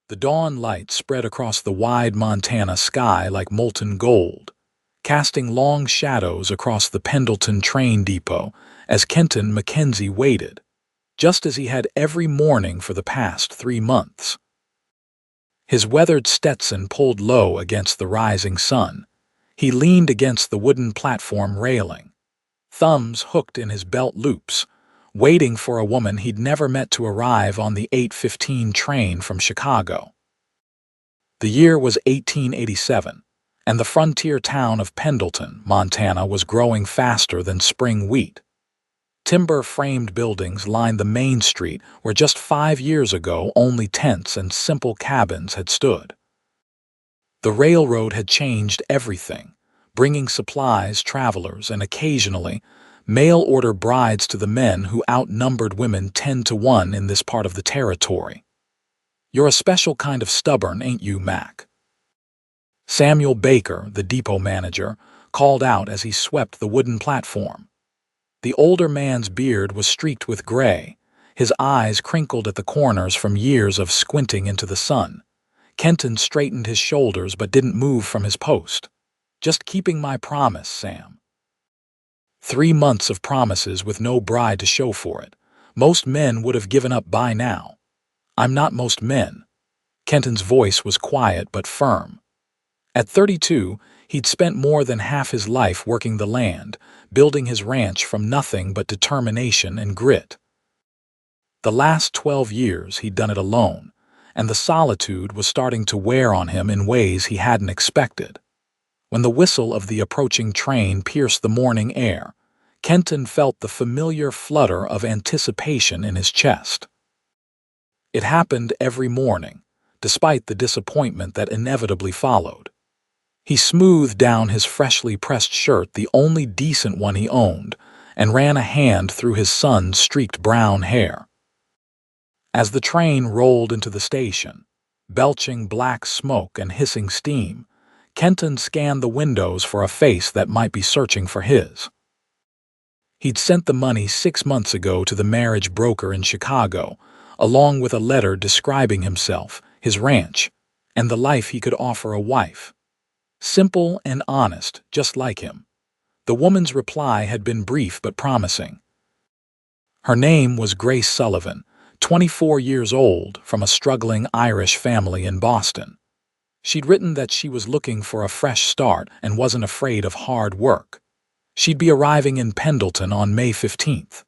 The dawn light spread across the wide Montana sky like molten gold, casting long shadows across the Pendleton train depot as Kenton Mackenzie waited, just as he had every morning for the past 3 months. His weathered Stetson pulled low against the rising sun. He leaned against the wooden platform railing, thumbs hooked in his belt loops, waiting for a woman he'd never met to arrive on the 8:15 train from Chicago. The year was 1887, and the frontier town of Pendleton, Montana, was growing faster than spring wheat. Timber-framed buildings lined the main street where just 5 years ago only tents and simple cabins had stood. The railroad had changed everything, bringing supplies, travelers, and occasionally mail-order brides to the men who outnumbered women 10-1 in this part of the territory. "You're a special kind of stubborn, ain't you, Mac?" Samuel Baker, the depot manager, called out as he swept the wooden platform. The older man's beard was streaked with gray, his eyes crinkled at the corners from years of squinting into the sun. Kenton straightened his shoulders but didn't move from his post. "Just keeping my promise, Sam." 3 months of promises with no bride to show for it. Most men would have given up by now. "I'm not most men." Kenton's voice was quiet but firm. At 32, he'd spent more than half his life working the land, building his ranch from nothing but determination and grit. The last 12 years he'd done it alone, and the solitude was starting to wear on him in ways he hadn't expected. When the whistle of the approaching train pierced the morning air, Kenton felt the familiar flutter of anticipation in his chest. It happened every morning, despite the disappointment that inevitably followed. He smoothed down his freshly pressed shirt, the only decent one he owned, and ran a hand through his son's streaked brown hair. As the train rolled into the station, belching black smoke and hissing steam, Kenton scanned the windows for a face that might be searching for his. He'd sent the money 6 months ago to the marriage broker in Chicago, along with a letter describing himself, his ranch, and the life he could offer a wife. Simple and honest, just like him. The woman's reply had been brief but promising. Her name was Grace Sullivan, 24 years old, from a struggling Irish family in Boston. She'd written that she was looking for a fresh start and wasn't afraid of hard work. She'd be arriving in Pendleton on May 15th.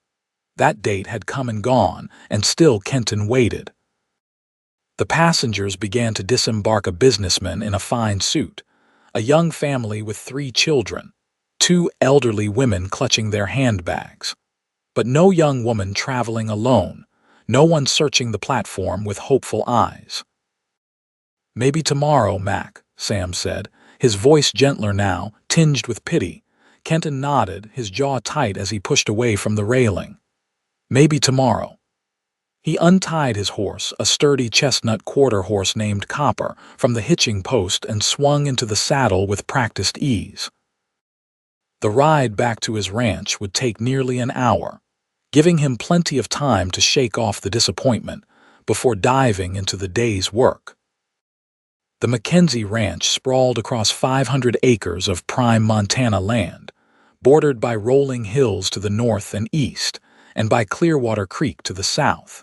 That date had come and gone, and still Kenton waited. The passengers began to disembark: a businessman in a fine suit, a young family with 3 children, 2 elderly women clutching their handbags. But no young woman traveling alone, no one searching the platform with hopeful eyes. "Maybe tomorrow, Mac," Sam said, his voice gentler now, tinged with pity. Kenton nodded, his jaw tight as he pushed away from the railing. "Maybe tomorrow." He untied his horse, a sturdy chestnut quarter horse named Copper, from the hitching post and swung into the saddle with practiced ease. The ride back to his ranch would take nearly an hour, giving him plenty of time to shake off the disappointment before diving into the day's work. The Mackenzie Ranch sprawled across 500 acres of prime Montana land, bordered by rolling hills to the north and east, and by Clearwater Creek to the south.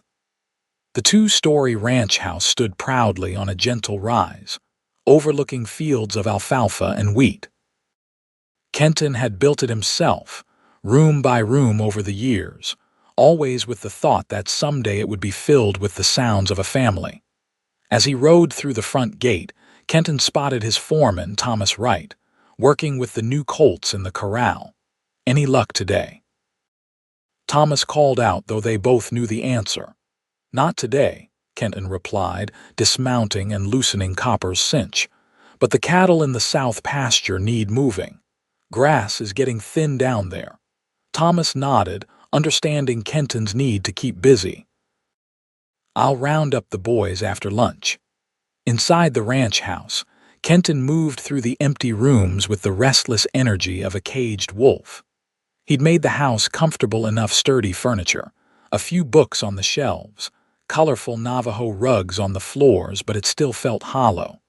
The 2-story ranch house stood proudly on a gentle rise, overlooking fields of alfalfa and wheat. Kenton had built it himself, room by room over the years, always with the thought that someday it would be filled with the sounds of a family. As he rode through the front gate, Kenton spotted his foreman, Thomas Wright, working with the new colts in the corral. "Any luck today?" Thomas called out, though they both knew the answer. "Not today," Kenton replied, dismounting and loosening Copper's cinch. "But the cattle in the south pasture need moving. Grass is getting thin down there." Thomas nodded, understanding Kenton's need to keep busy. "I'll round up the boys after lunch." Inside the ranch house, Kenton moved through the empty rooms with the restless energy of a caged wolf. He'd made the house comfortable enough: sturdy furniture, a few books on the shelves, colorful Navajo rugs on the floors, but it still felt hollow.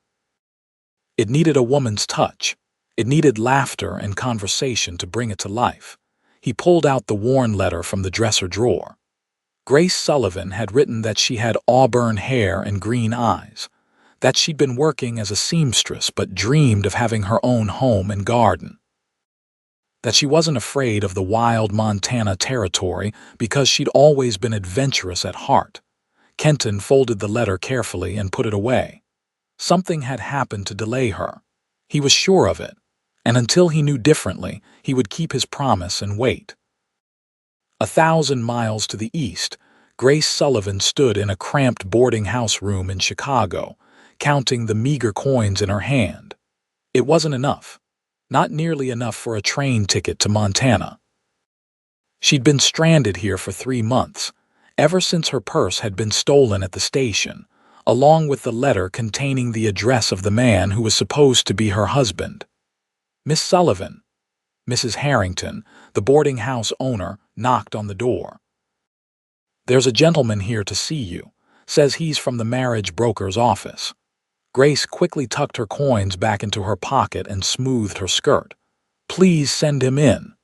It needed a woman's touch. It needed laughter and conversation to bring it to life. He pulled out the worn letter from the dresser drawer. Grace Sullivan had written that she had auburn hair and green eyes, that she'd been working as a seamstress but dreamed of having her own home and garden, that she wasn't afraid of the wild Montana territory because she'd always been adventurous at heart. Kenton folded the letter carefully and put it away. Something had happened to delay her. He was sure of it, and until he knew differently, he would keep his promise and wait. 1,000 miles to the east, Grace Sullivan stood in a cramped boarding house room in Chicago, counting the meager coins in her hand. It wasn't enough. Not nearly enough for a train ticket to Montana. She'd been stranded here for 3 months, ever since her purse had been stolen at the station, along with the letter containing the address of the man who was supposed to be her husband. Miss Sullivan, Mrs. Harrington, the boarding house owner, knocked on the door. "There's a gentleman here to see you. Says he's from the marriage broker's office." Grace quickly tucked her coins back into her pocket and smoothed her skirt. "Please send him in."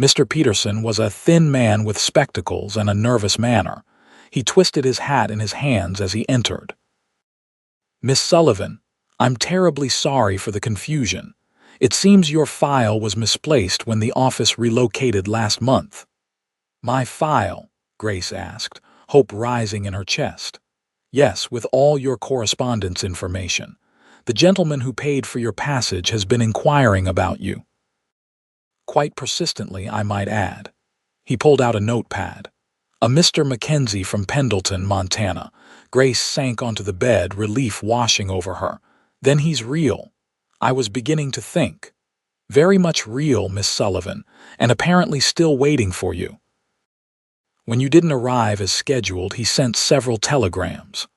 Mr. Peterson was a thin man with spectacles and a nervous manner. He twisted his hat in his hands as he entered. "Miss Sullivan, I'm terribly sorry for the confusion. It seems your file was misplaced when the office relocated last month." "My file?" Grace asked, hope rising in her chest. "Yes, with all your correspondence information. The gentleman who paid for your passage has been inquiring about you." Quite persistently, I might add. He pulled out a notepad. "A Mr. Mackenzie from Pendleton, Montana." Grace sank onto the bed, relief washing over her. "Then he's real. I was beginning to think. Very much real, Miss Sullivan, and apparently still waiting for you. When you didn't arrive as scheduled, he sent several telegrams."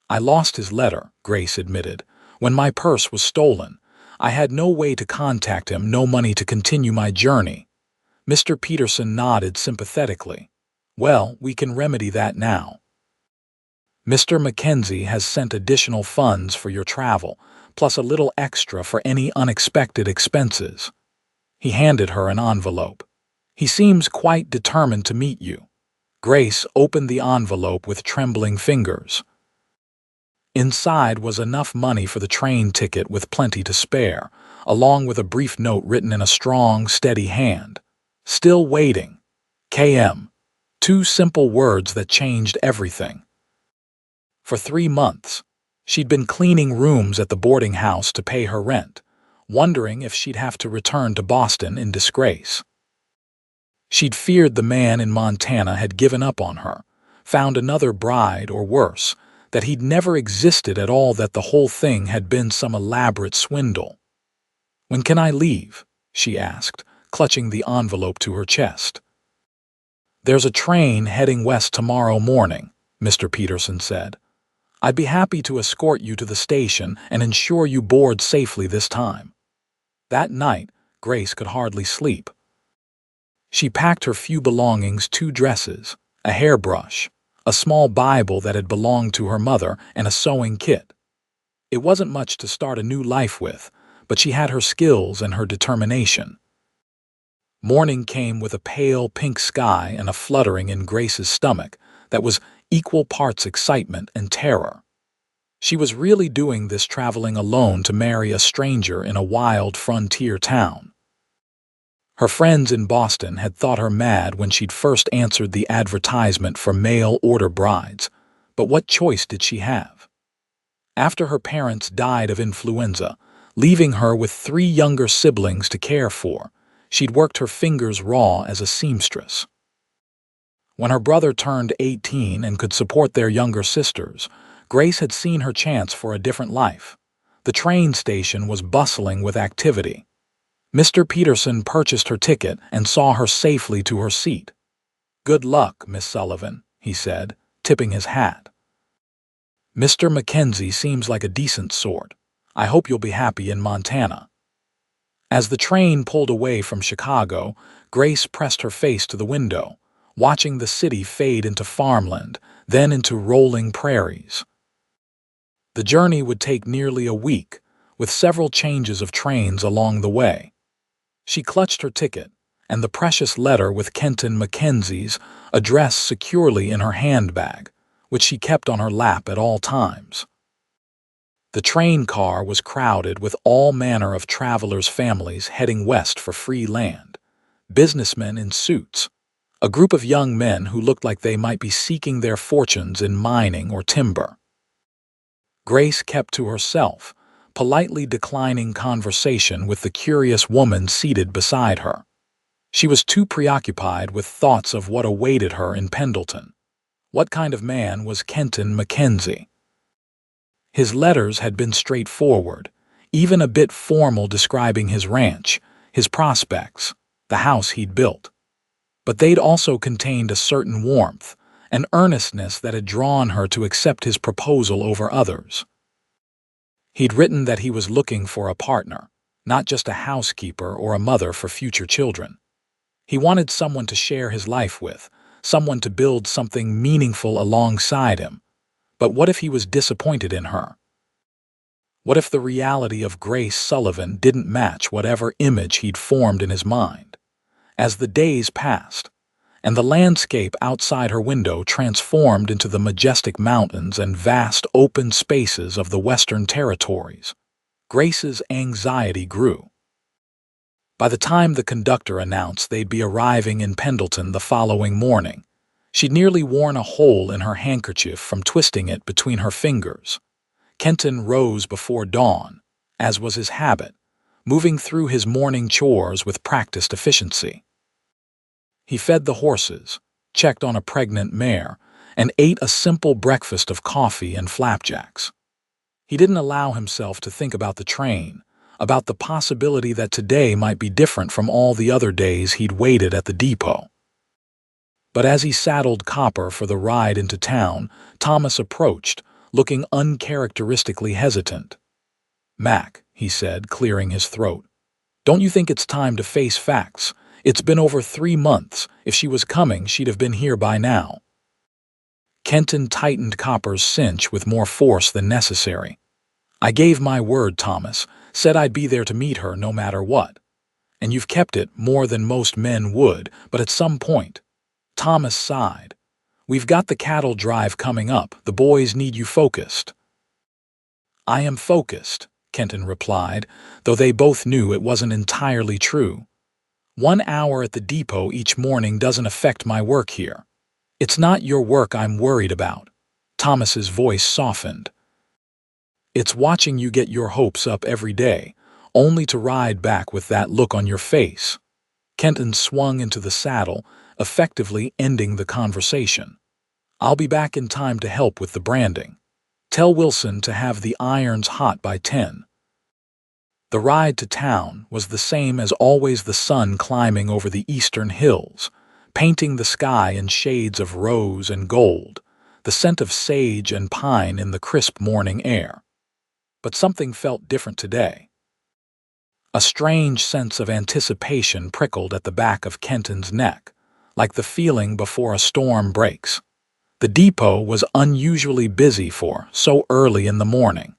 "I lost his letter," Grace admitted. "When my purse was stolen, I had no way to contact him, no money to continue my journey." Mr. Peterson nodded sympathetically. "Well, we can remedy that now. Mr. Mackenzie has sent additional funds for your travel, plus a little extra for any unexpected expenses." He handed her an envelope. "He seems quite determined to meet you." Grace opened the envelope with trembling fingers. Inside was enough money for the train ticket with plenty to spare, along with a brief note written in a strong, steady hand. "Still waiting. KM." 2 simple words that changed everything. For 3 months, she'd been cleaning rooms at the boarding house to pay her rent, wondering if she'd have to return to Boston in disgrace. She'd feared the man in Montana had given up on her, found another bride or worse, that he'd never existed at all, that the whole thing had been some elaborate swindle. "When can I leave?" she asked, clutching the envelope to her chest. "There's a train heading west tomorrow morning," Mr. Peterson said. "I'd be happy to escort you to the station and ensure you board safely this time." That night, Grace could hardly sleep. She packed her few belongings: 2 dresses, a hairbrush, a small Bible that had belonged to her mother, and a sewing kit. It wasn't much to start a new life with, but she had her skills and her determination. Morning came with a pale pink sky and a fluttering in Grace's stomach that was equal parts excitement and terror. She was really doing this, traveling alone to marry a stranger in a wild frontier town. Her friends in Boston had thought her mad when she'd first answered the advertisement for mail-order brides, but what choice did she have? After her parents died of influenza, leaving her with 3 younger siblings to care for, she'd worked her fingers raw as a seamstress. When her brother turned 18 and could support their younger sisters, Grace had seen her chance for a different life. The train station was bustling with activity. Mr. Peterson purchased her ticket and saw her safely to her seat. "Good luck, Miss Sullivan," he said, tipping his hat. "Mr. Mackenzie seems like a decent sort. I hope you'll be happy in Montana." As the train pulled away from Chicago, Grace pressed her face to the window, watching the city fade into farmland, then into rolling prairies. The journey would take nearly a week, with several changes of trains along the way. She clutched her ticket, and the precious letter with Kenton Mackenzie's address securely in her handbag, which she kept on her lap at all times. The train car was crowded with all manner of travelers' families heading west for free land, businessmen in suits, a group of young men who looked like they might be seeking their fortunes in mining or timber. Grace kept to herself, politely declining conversation with the curious woman seated beside her. She was too preoccupied with thoughts of what awaited her in Pendleton. What kind of man was Kenton Mackenzie? His letters had been straightforward, even a bit formal, describing his ranch, his prospects, the house he'd built. But they'd also contained a certain warmth, an earnestness that had drawn her to accept his proposal over others. He'd written that he was looking for a partner, not just a housekeeper or a mother for future children. He wanted someone to share his life with, someone to build something meaningful alongside him. But what if he was disappointed in her? What if the reality of Grace Sullivan didn't match whatever image he'd formed in his mind? As the days passed, and the landscape outside her window transformed into the majestic mountains and vast open spaces of the Western Territories, Grace's anxiety grew. By the time the conductor announced they'd be arriving in Pendleton the following morning, she'd nearly worn a hole in her handkerchief from twisting it between her fingers. Kenton rose before dawn, as was his habit, moving through his morning chores with practiced efficiency. He fed the horses, checked on a pregnant mare, and ate a simple breakfast of coffee and flapjacks. He didn't allow himself to think about the train, about the possibility that today might be different from all the other days he'd waited at the depot. But as he saddled Copper for the ride into town, Thomas approached, looking uncharacteristically hesitant. "Mac," he said, clearing his throat, "don't you think it's time to face facts? It's been over 3 months. If she was coming, she'd have been here by now." Kenton tightened Copper's cinch with more force than necessary. "I gave my word, Thomas, said I'd be there to meet her no matter what. And you've kept it more than most men would, but at some point—" Thomas sighed. "We've got the cattle drive coming up. The boys need you focused." "I am focused," Kenton replied, though they both knew it wasn't entirely true. "1 hour at the depot each morning doesn't affect my work here. It's not your work I'm worried about." Thomas's voice softened. "It's watching you get your hopes up every day, only to ride back with that look on your face." Kenton swung into the saddle, effectively ending the conversation. "I'll be back in time to help with the branding. Tell Wilson to have the irons hot by 10. The ride to town was the same as always, the sun climbing over the eastern hills, painting the sky in shades of rose and gold, the scent of sage and pine in the crisp morning air. But something felt different today. A strange sense of anticipation prickled at the back of Kenton's neck, like the feeling before a storm breaks. The depot was unusually busy for so early in the morning.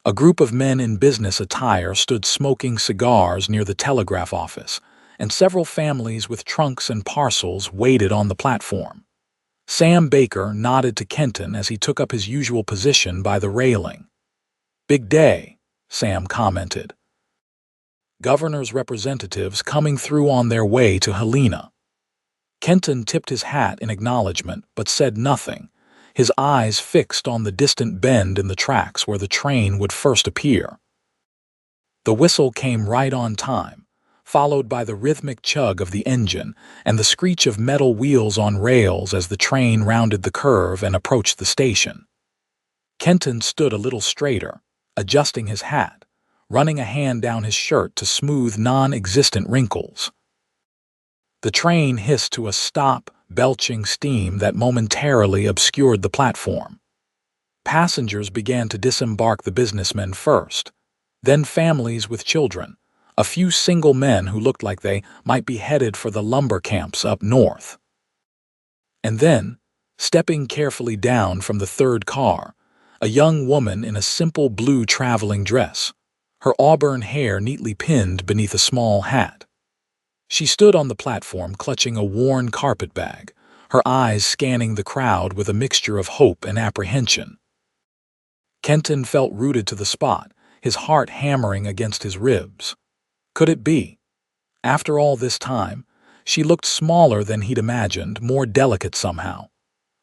A group of men in business attire stood smoking cigars near the telegraph office, and several families with trunks and parcels waited on the platform. Sam Baker nodded to Kenton as he took up his usual position by the railing. "Big day," Sam commented. "Governor's representatives coming through on their way to Helena." Kenton tipped his hat in acknowledgement but said nothing, his eyes fixed on the distant bend in the tracks where the train would first appear. The whistle came right on time, followed by the rhythmic chug of the engine and the screech of metal wheels on rails as the train rounded the curve and approached the station. Kenton stood a little straighter, adjusting his hat, running a hand down his shirt to smooth non-existent wrinkles. The train hissed to a stop, belching steam that momentarily obscured the platform. Passengers began to disembark, the businessmen first, then families with children, a few single men who looked like they might be headed for the lumber camps up north. And then, stepping carefully down from the third car, a young woman in a simple blue traveling dress, her auburn hair neatly pinned beneath a small hat. She stood on the platform clutching a worn carpet bag, her eyes scanning the crowd with a mixture of hope and apprehension. Kenton felt rooted to the spot, his heart hammering against his ribs. Could it be? After all this time, she looked smaller than he'd imagined, more delicate somehow.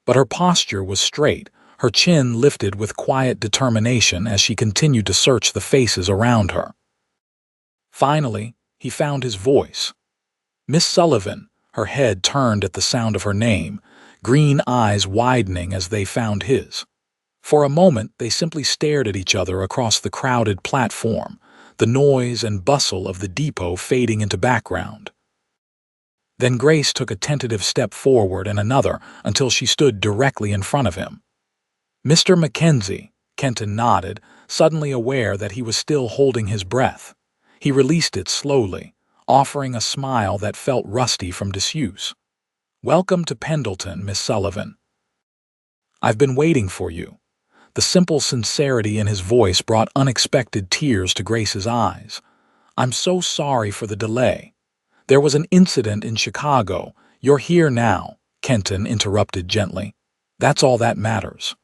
But her posture was straight, her chin lifted with quiet determination as she continued to search the faces around her. Finally, he found his voice. Miss Sullivan, her head turned at the sound of her name, green eyes widening as they found his. For a moment, they simply stared at each other across the crowded platform, the noise and bustle of the depot fading into background. Then Grace took a tentative step forward and another until she stood directly in front of him. Mr. Mackenzie, Kenton nodded, suddenly aware that he was still holding his breath. He released it slowly, offering a smile that felt rusty from disuse. Welcome to Pendleton, Miss Sullivan. I've been waiting for you. The simple sincerity in his voice brought unexpected tears to Grace's eyes. I'm so sorry for the delay. There was an incident in Chicago. You're here now, Kenton interrupted gently. That's all that matters.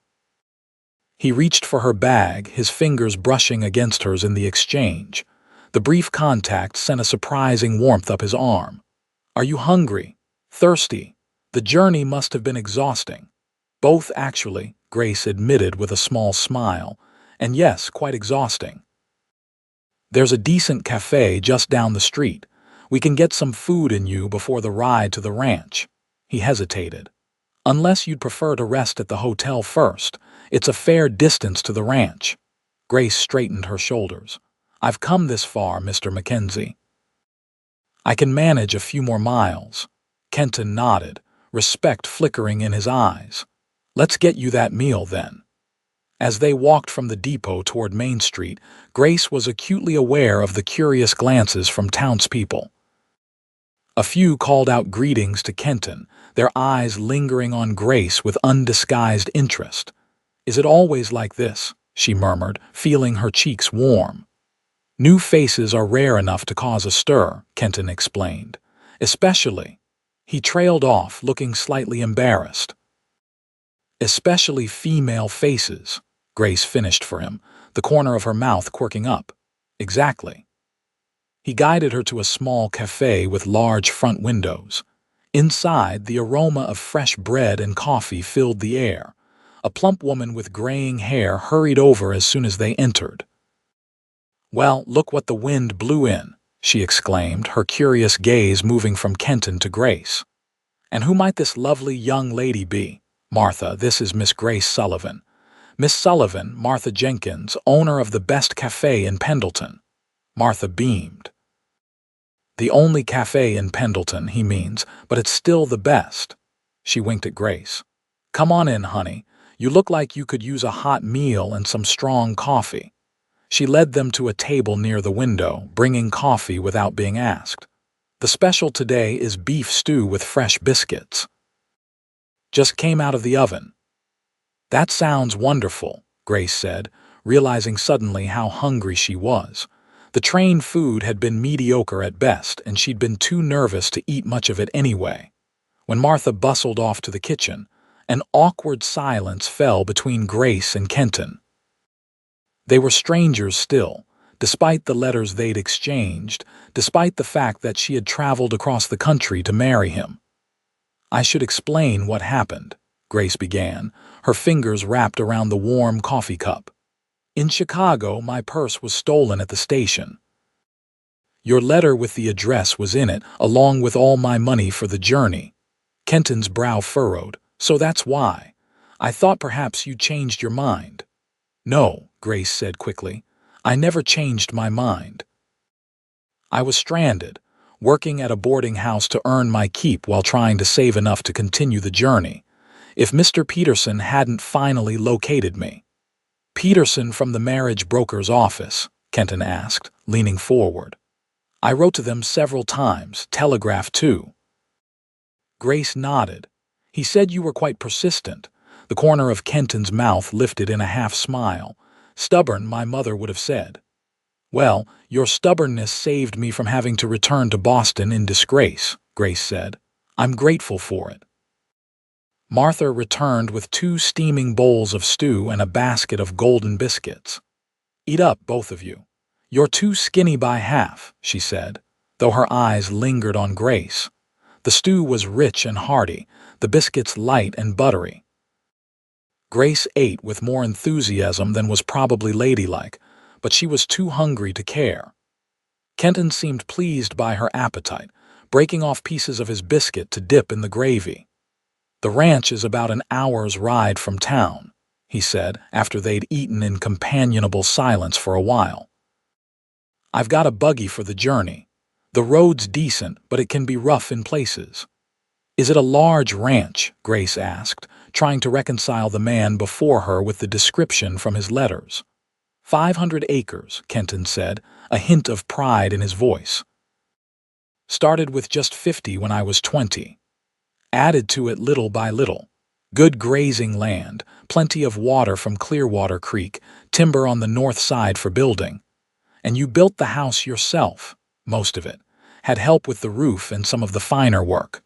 He reached for her bag, his fingers brushing against hers in the exchange. The brief contact sent a surprising warmth up his arm. Are you hungry? Thirsty? The journey must have been exhausting. Both, actually, Grace admitted with a small smile. And yes, quite exhausting. There's a decent cafe just down the street. We can get some food in you before the ride to the ranch. He hesitated. Unless you'd prefer to rest at the hotel first. It's a fair distance to the ranch. Grace straightened her shoulders. I've come this far, Mr. Mackenzie. I can manage a few more miles. Kenton nodded, respect flickering in his eyes. Let's get you that meal, then. As they walked from the depot toward Main Street, Grace was acutely aware of the curious glances from townspeople. A few called out greetings to Kenton, their eyes lingering on Grace with undisguised interest. Is it always like this? She murmured, feeling her cheeks warm. New faces are rare enough to cause a stir, Kenton explained. Especially. He trailed off, looking slightly embarrassed. Especially female faces, Grace finished for him, the corner of her mouth quirking up. Exactly. He guided her to a small cafe with large front windows. Inside, the aroma of fresh bread and coffee filled the air. A plump woman with graying hair hurried over as soon as they entered. Well, look what the wind blew in, she exclaimed, her curious gaze moving from Kenton to Grace. And who might this lovely young lady be? Martha, this is Miss Grace Sullivan. Miss Sullivan, Martha Jenkins, owner of the best cafe in Pendleton. Martha beamed. The only cafe in Pendleton, he means, but it's still the best. She winked at Grace. Come on in, honey. You look like you could use a hot meal and some strong coffee. She led them to a table near the window, bringing coffee without being asked. The special today is beef stew with fresh biscuits. Just came out of the oven. That sounds wonderful, Grace said, realizing suddenly how hungry she was. The train food had been mediocre at best, and she'd been too nervous to eat much of it anyway. When Martha bustled off to the kitchen, an awkward silence fell between Grace and Kenton. They were strangers still, despite the letters they'd exchanged, despite the fact that she had traveled across the country to marry him. I should explain what happened, Grace began, her fingers wrapped around the warm coffee cup. In Chicago, my purse was stolen at the station. Your letter with the address was in it, along with all my money for the journey. Kenton's brow furrowed. So that's why. I thought perhaps you changed your mind. No, Grace said quickly. I never changed my mind. I was stranded, working at a boarding house to earn my keep while trying to save enough to continue the journey. If Mr. Peterson hadn't finally located me. Peterson from the marriage broker's office, Kenton asked, leaning forward. I wrote to them several times, telegraphed too. Grace nodded. He said you were quite persistent. The corner of Kenton's mouth lifted in a half-smile. Stubborn, my mother would have said. Well, your stubbornness saved me from having to return to Boston in disgrace, Grace said. I'm grateful for it. Martha returned with 2 steaming bowls of stew and a basket of golden biscuits. Eat up, both of you. You're too skinny by half, she said, though her eyes lingered on Grace. The stew was rich and hearty, the biscuits light and buttery. Grace ate with more enthusiasm than was probably ladylike, but she was too hungry to care. Kenton seemed pleased by her appetite, breaking off pieces of his biscuit to dip in the gravy. The ranch is about an hour's ride from town, he said, after they'd eaten in companionable silence for a while. I've got a buggy for the journey. The road's decent, but it can be rough in places. Is it a large ranch? Grace asked, trying to reconcile the man before her with the description from his letters. 500 acres, Kenton said, a hint of pride in his voice. Started with just 50 when I was 20. Added to it little by little. Good grazing land, plenty of water from Clearwater Creek, timber on the north side for building. And you built the house yourself, most of it, had help with the roof and some of the finer work.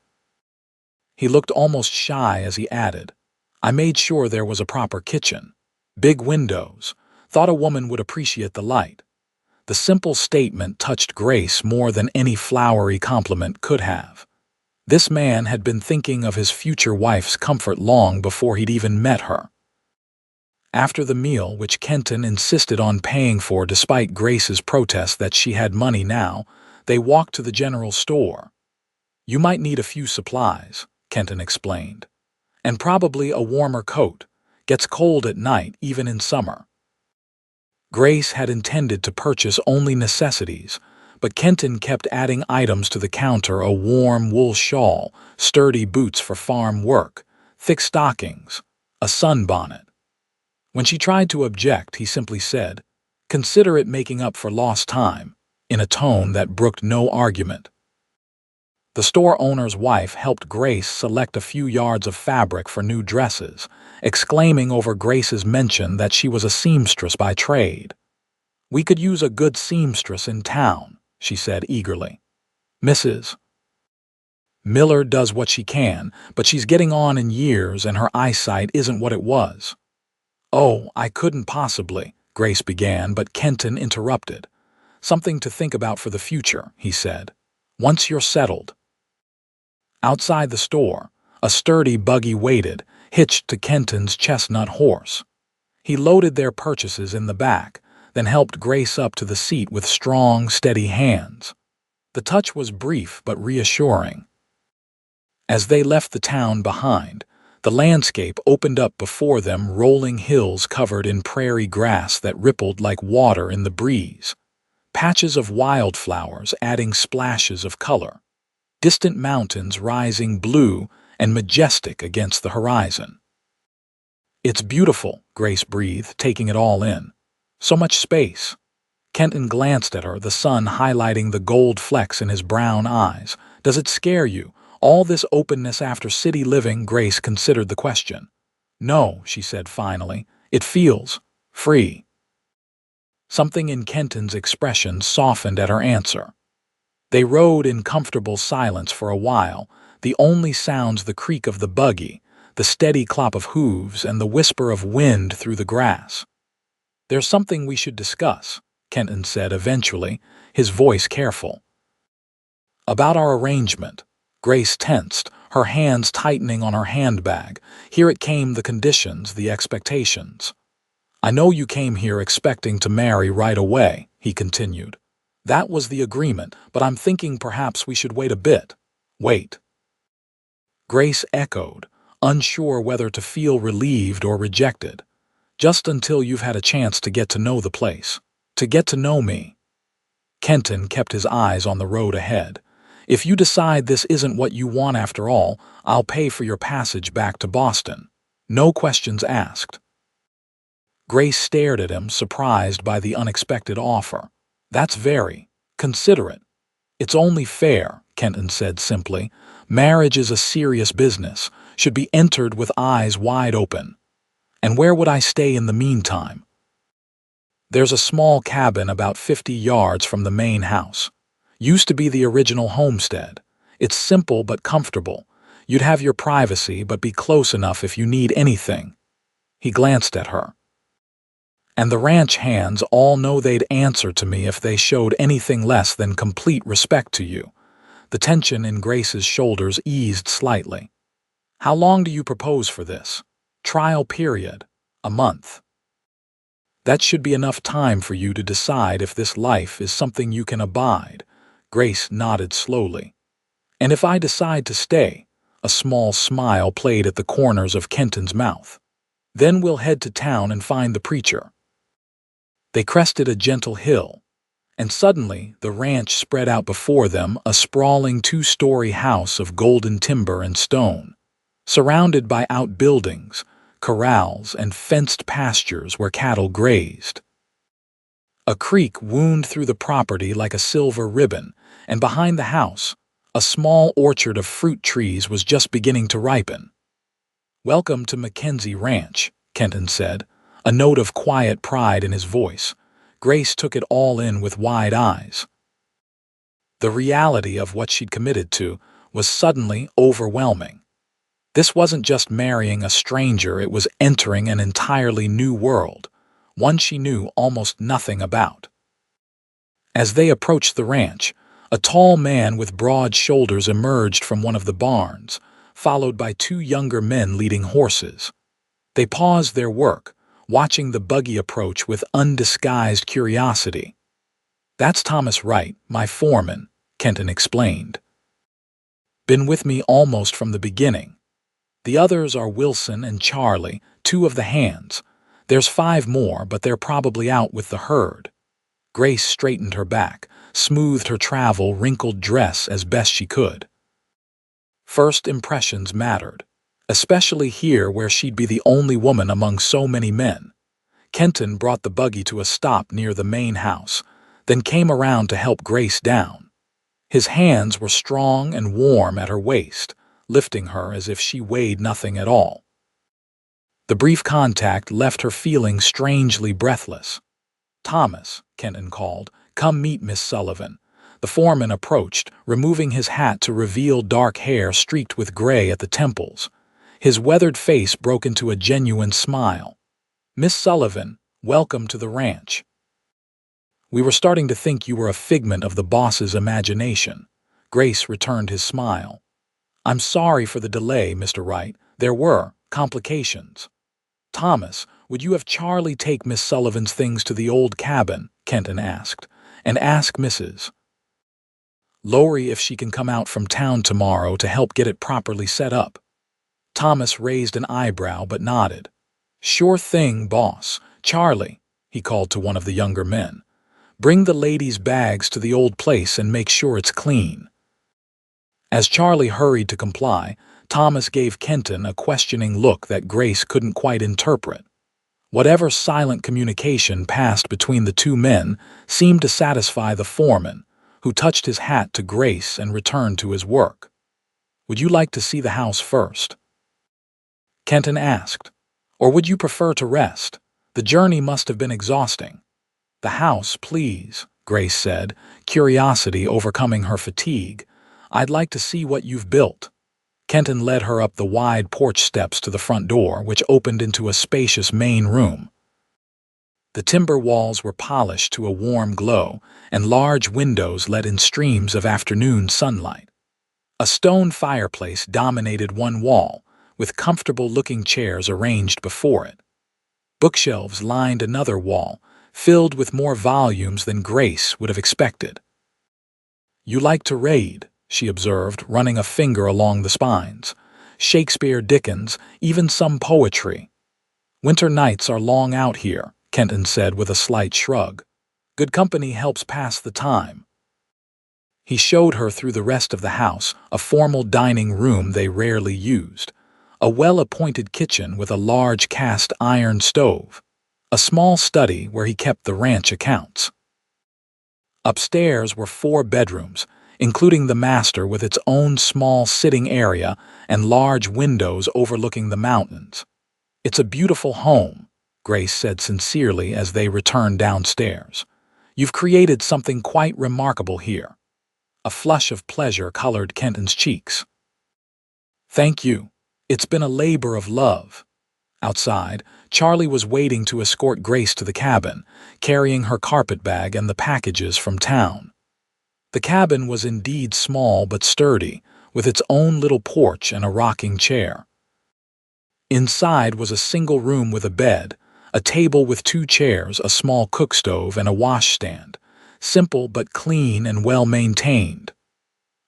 He looked almost shy as he added, I made sure there was a proper kitchen. Big windows. Thought a woman would appreciate the light. The simple statement touched Grace more than any flowery compliment could have. This man had been thinking of his future wife's comfort long before he'd even met her. After the meal, which Kenton insisted on paying for despite Grace's protest that she had money now, they walked to the general store. You might need a few supplies, Kenton explained. And probably a warmer coat. Gets cold at night, even in summer. Grace had intended to purchase only necessities, but Kenton kept adding items to the counter: a warm wool shawl, sturdy boots for farm work, thick stockings, a sunbonnet. When she tried to object, he simply said, "Consider it making up for lost time," in a tone that brooked no argument. The store owner's wife helped Grace select a few yards of fabric for new dresses, exclaiming over Grace's mention that she was a seamstress by trade. "We could use a good seamstress in town," she said eagerly. "Mrs. Miller does what she can, but she's getting on in years and her eyesight isn't what it was." "Oh, I couldn't possibly," Grace began, but Kenton interrupted. "Something to think about for the future," he said. "Once you're settled." Outside the store, a sturdy buggy waited, hitched to Kenton's chestnut horse. He loaded their purchases in the back, then helped Grace up to the seat with strong, steady hands. The touch was brief but reassuring. As they left the town behind, the landscape opened up before them, rolling hills covered in prairie grass that rippled like water in the breeze, patches of wildflowers adding splashes of color, distant mountains rising blue and majestic against the horizon. "It's beautiful," Grace breathed, taking it all in. "So much space." Kenton glanced at her, the sun highlighting the gold flecks in his brown eyes. "Does it scare you, all this openness after city living?" Grace considered the question. "No," she said finally. "It feels free." Something in Kenton's expression softened at her answer. They rode in comfortable silence for a while, the only sounds the creak of the buggy, the steady clop of hooves, and the whisper of wind through the grass. "There's something we should discuss," Kenton said eventually, his voice careful. "About our arrangement." Grace tensed, her hands tightening on her handbag. Here it came, the conditions, the expectations. "I know you came here expecting to marry right away," he continued. "That was the agreement, but I'm thinking perhaps we should wait a bit." "Wait." Grace echoed, unsure whether to feel relieved or rejected. "Just until you've had a chance to get to know the place. To get to know me." Kenton kept his eyes on the road ahead. "If you decide this isn't what you want after all, I'll pay for your passage back to Boston. No questions asked." Grace stared at him, surprised by the unexpected offer. "That's very considerate." "It's only fair," Kenton said simply. Marriage is a serious business, should be entered with eyes wide open. And where would I stay in the meantime? There's a small cabin about 50 yards from the main house. Used to be the original homestead. It's simple but comfortable. You'd have your privacy but be close enough if you need anything. He glanced at her. And the ranch hands all know they'd answer to me if they showed anything less than complete respect to you. The tension in Grace's shoulders eased slightly. How long do you propose for this? Trial period. A month. That should be enough time for you to decide if this life is something you can abide. Grace nodded slowly. And if I decide to stay, a small smile played at the corners of Kenton's mouth. Then we'll head to town and find the preacher. They crested a gentle hill, and suddenly the ranch spread out before them, a sprawling 2-story house of golden timber and stone, surrounded by outbuildings, corrals, and fenced pastures where cattle grazed. A creek wound through the property like a silver ribbon, and behind the house, a small orchard of fruit trees was just beginning to ripen. "Welcome to Mackenzie Ranch," Kenton said, a note of quiet pride in his voice. Grace took it all in with wide eyes. The reality of what she'd committed to was suddenly overwhelming. This wasn't just marrying a stranger, it was entering an entirely new world, one she knew almost nothing about. As they approached the ranch, a tall man with broad shoulders emerged from one of the barns, followed by 2 younger men leading horses. They paused their work, watching the buggy approach with undisguised curiosity. "That's Thomas Wright, my foreman," Kenton explained. "Been with me almost from the beginning. The others are Wilson and Charlie, 2 of the hands. There's 5 more, but they're probably out with the herd." Grace straightened her back, smoothed her travel-wrinkled dress as best she could. First impressions mattered, especially here where she'd be the only woman among so many men. Kenton brought the buggy to a stop near the main house, then came around to help Grace down. His hands were strong and warm at her waist, lifting her as if she weighed nothing at all. The brief contact left her feeling strangely breathless. "Thomas," Kenton called, "come meet Miss Sullivan." The foreman approached, removing his hat to reveal dark hair streaked with gray at the temples. His weathered face broke into a genuine smile. "Miss Sullivan, welcome to the ranch. We were starting to think you were a figment of the boss's imagination." Grace returned his smile. "I'm sorry for the delay, Mr. Wright. There were complications." "Thomas, would you have Charlie take Miss Sullivan's things to the old cabin?" Kenton asked. "And ask Mrs. Lowry if she can come out from town tomorrow to help get it properly set up." Thomas raised an eyebrow but nodded. "Sure thing, boss. Charlie," he called to one of the younger men, "bring the ladies' bags to the old place and make sure it's clean." As Charlie hurried to comply, Thomas gave Kenton a questioning look that Grace couldn't quite interpret. Whatever silent communication passed between the 2 men seemed to satisfy the foreman, who touched his hat to Grace and returned to his work. "Would you like to see the house first?" Kenton asked. "Or would you prefer to rest? The journey must have been exhausting." "The house, please," Grace said, curiosity overcoming her fatigue. "I'd like to see what you've built." Kenton led her up the wide porch steps to the front door, which opened into a spacious main room. The timber walls were polished to a warm glow, and large windows let in streams of afternoon sunlight. A stone fireplace dominated one wall, with comfortable-looking chairs arranged before it. Bookshelves lined another wall, filled with more volumes than Grace would have expected. "You like to read," she observed, running a finger along the spines. "Shakespeare, Dickens, even some poetry." "Winter nights are long out here," Kenton said with a slight shrug. "Good company helps pass the time." He showed her through the rest of the house, a formal dining room they rarely used, a well-appointed kitchen with a large cast-iron stove, a small study where he kept the ranch accounts. Upstairs were 4 bedrooms, including the master with its own small sitting area and large windows overlooking the mountains. "It's a beautiful home," Grace said sincerely as they returned downstairs. "You've created something quite remarkable here." A flush of pleasure colored Kenton's cheeks. "Thank you. It's been a labor of love." Outside, Charlie was waiting to escort Grace to the cabin, carrying her carpetbag and the packages from town. The cabin was indeed small but sturdy, with its own little porch and a rocking chair. Inside was a single room with a bed, a table with 2 chairs, a small cookstove, and a washstand. Simple but clean and well-maintained.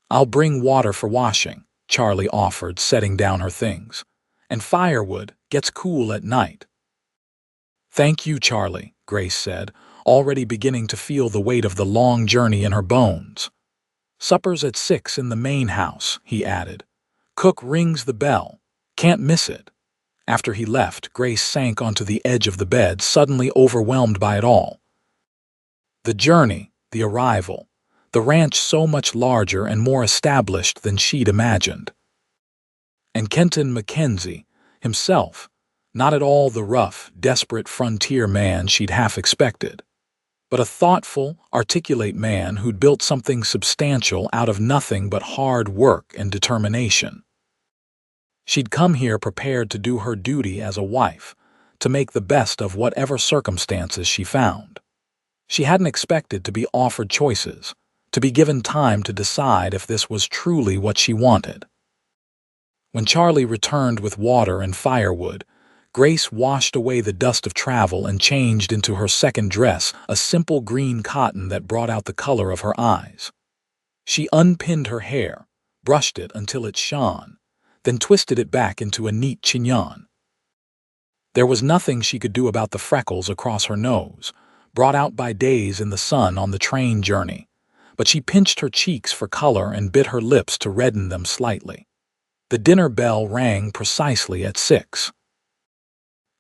"I'll bring water for washing," Charlie offered, setting down her things. "And firewood gets cool at night." "Thank you, Charlie," Grace said, already beginning to feel the weight of the long journey in her bones. "Supper's at 6 in the main house," he added. "Cook rings the bell. Can't miss it." After he left, Grace sank onto the edge of the bed, suddenly overwhelmed by it all. The journey, the arrival, the ranch so much larger and more established than she'd imagined. And Kenton Mackenzie, himself, not at all the rough, desperate frontier man she'd half expected, but a thoughtful, articulate man who'd built something substantial out of nothing but hard work and determination. She'd come here prepared to do her duty as a wife, to make the best of whatever circumstances she found. She hadn't expected to be offered choices, to be given time to decide if this was truly what she wanted. When Charlie returned with water and firewood, Grace washed away the dust of travel and changed into her second dress, a simple green cotton that brought out the color of her eyes. She unpinned her hair, brushed it until it shone, then twisted it back into a neat chignon. There was nothing she could do about the freckles across her nose, brought out by days in the sun on the train journey, but she pinched her cheeks for color and bit her lips to redden them slightly. The dinner bell rang precisely at 6.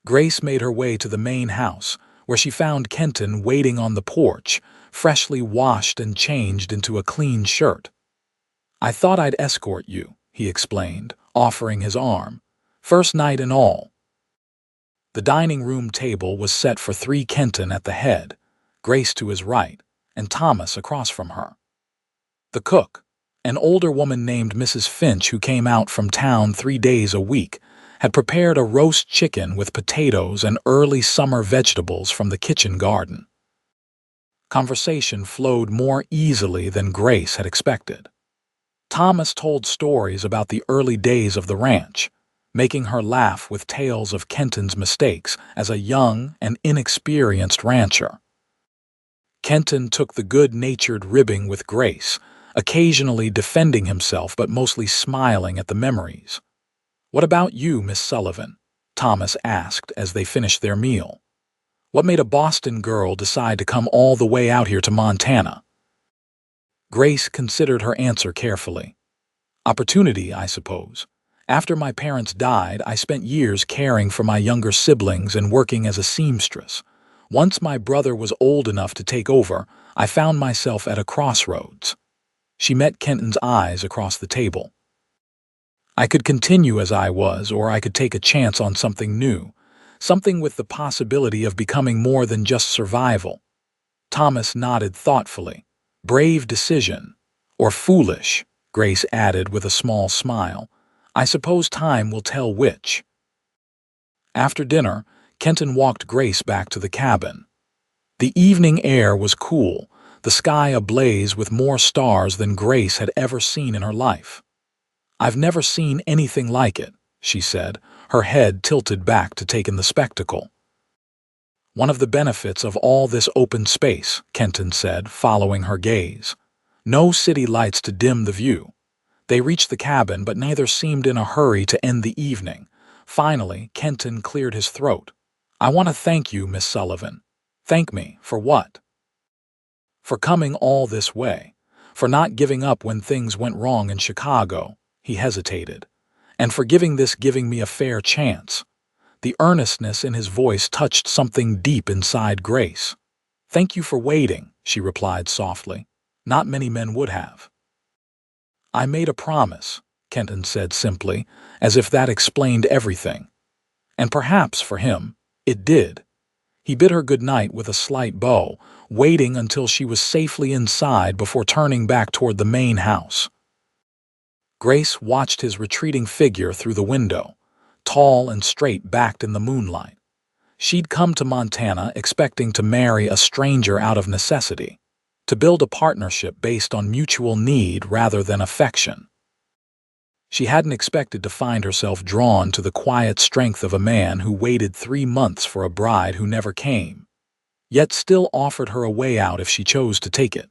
Grace made her way to the main house, where she found Kenton waiting on the porch, freshly washed and changed into a clean shirt. "I thought I'd escort you," he explained, offering his arm. "First night and all." The dining room table was set for 3, Kenton at the head, Grace to his right, and Thomas across from her. The cook, an older woman named Mrs. Finch who came out from town 3 days a week, had prepared a roast chicken with potatoes and early summer vegetables from the kitchen garden. Conversation flowed more easily than Grace had expected. Thomas told stories about the early days of the ranch, making her laugh with tales of Kenton's mistakes as a young and inexperienced rancher. Kenton took the good-natured ribbing with Grace, occasionally defending himself but mostly smiling at the memories. "What about you, Miss Sullivan?" Thomas asked as they finished their meal. "What made a Boston girl decide to come all the way out here to Montana?" Grace considered her answer carefully. "Opportunity, I suppose. After my parents died, I spent years caring for my younger siblings and working as a seamstress. Once my brother was old enough to take over, I found myself at a crossroads." She met Kenton's eyes across the table. "I could continue as I was, or I could take a chance on something new, something with the possibility of becoming more than just survival." Thomas nodded thoughtfully. "Brave decision. Or foolish," Grace added with a small smile. "I suppose time will tell which." After dinner, Kenton walked Grace back to the cabin. The evening air was cool, the sky ablaze with more stars than Grace had ever seen in her life. "I've never seen anything like it," she said, her head tilted back to take in the spectacle. "One of the benefits of all this open space," Kenton said, following her gaze. "No city lights to dim the view." They reached the cabin, but neither seemed in a hurry to end the evening. Finally, Kenton cleared his throat. "I want to thank you, Miss Sullivan." "Thank me for what?" "For coming all this way, for not giving up when things went wrong in Chicago." He hesitated. "And for giving me a fair chance." The earnestness in his voice touched something deep inside Grace. "Thank you for waiting," she replied softly. "Not many men would have." "I made a promise," Kenton said simply, as if that explained everything. And perhaps, for him, it did. He bid her good night with a slight bow, waiting until she was safely inside before turning back toward the main house. Grace watched his retreating figure through the window, tall and straight-backed in the moonlight. She'd come to Montana expecting to marry a stranger out of necessity, to build a partnership based on mutual need rather than affection. She hadn't expected to find herself drawn to the quiet strength of a man who waited 3 months for a bride who never came, yet still offered her a way out if she chose to take it.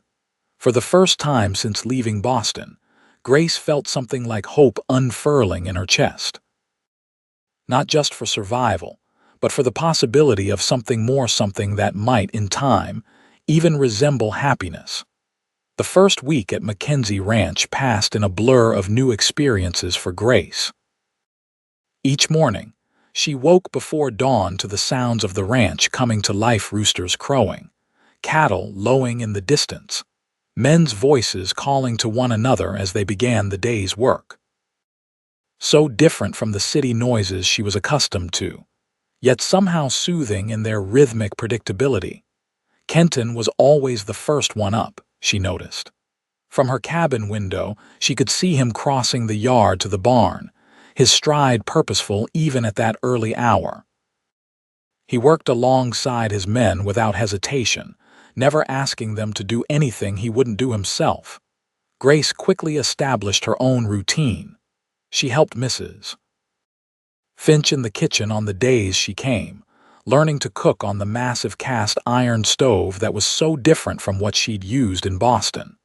For the first time since leaving Boston, Grace felt something like hope unfurling in her chest. Not just for survival, but for the possibility of something more, something that might, in time, even resemble happiness. The first week at Mackenzie Ranch passed in a blur of new experiences for Grace. Each morning, she woke before dawn to the sounds of the ranch coming to life: roosters crowing, cattle lowing in the distance, men's voices calling to one another as they began the day's work. So different from the city noises she was accustomed to, yet somehow soothing in their rhythmic predictability. Kenton was always the first one up, she noticed. From her cabin window, she could see him crossing the yard to the barn, his stride purposeful even at that early hour. He worked alongside his men without hesitation, never asking them to do anything he wouldn't do himself. Grace quickly established her own routine. She helped Mrs. Finch in the kitchen on the days she came, learning to cook on the massive cast-iron stove that was so different from what she'd used in Boston.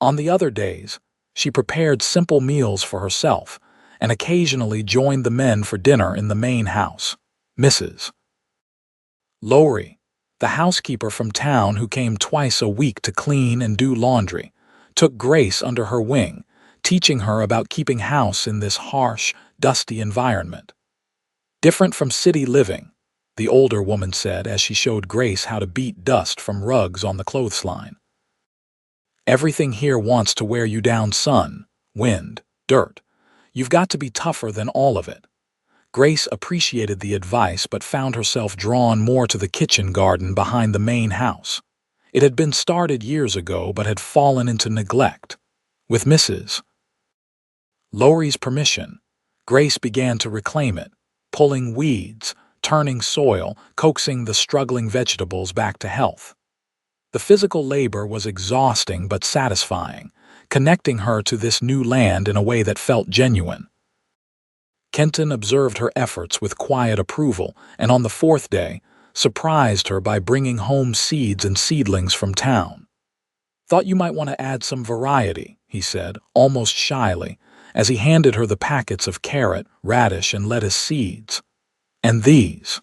On the other days, she prepared simple meals for herself and occasionally joined the men for dinner in the main house. Mrs. Lowry, the housekeeper from town who came twice a week to clean and do laundry, took Grace under her wing, teaching her about keeping house in this harsh, dusty environment. "Different from city living," the older woman said as she showed Grace how to beat dust from rugs on the clothesline. "Everything here wants to wear you down: sun, wind, dirt. You've got to be tougher than all of it." Grace appreciated the advice but found herself drawn more to the kitchen garden behind the main house. It had been started years ago but had fallen into neglect. With Mrs. Lowry's permission, Grace began to reclaim it, pulling weeds, turning soil, coaxing the struggling vegetables back to health. The physical labor was exhausting but satisfying, connecting her to this new land in a way that felt genuine. Kenton observed her efforts with quiet approval, and on the 4th day, surprised her by bringing home seeds and seedlings from town. "Thought you might want to add some variety," he said, almost shyly, as he handed her the packets of carrot, radish, and lettuce seeds. "And these."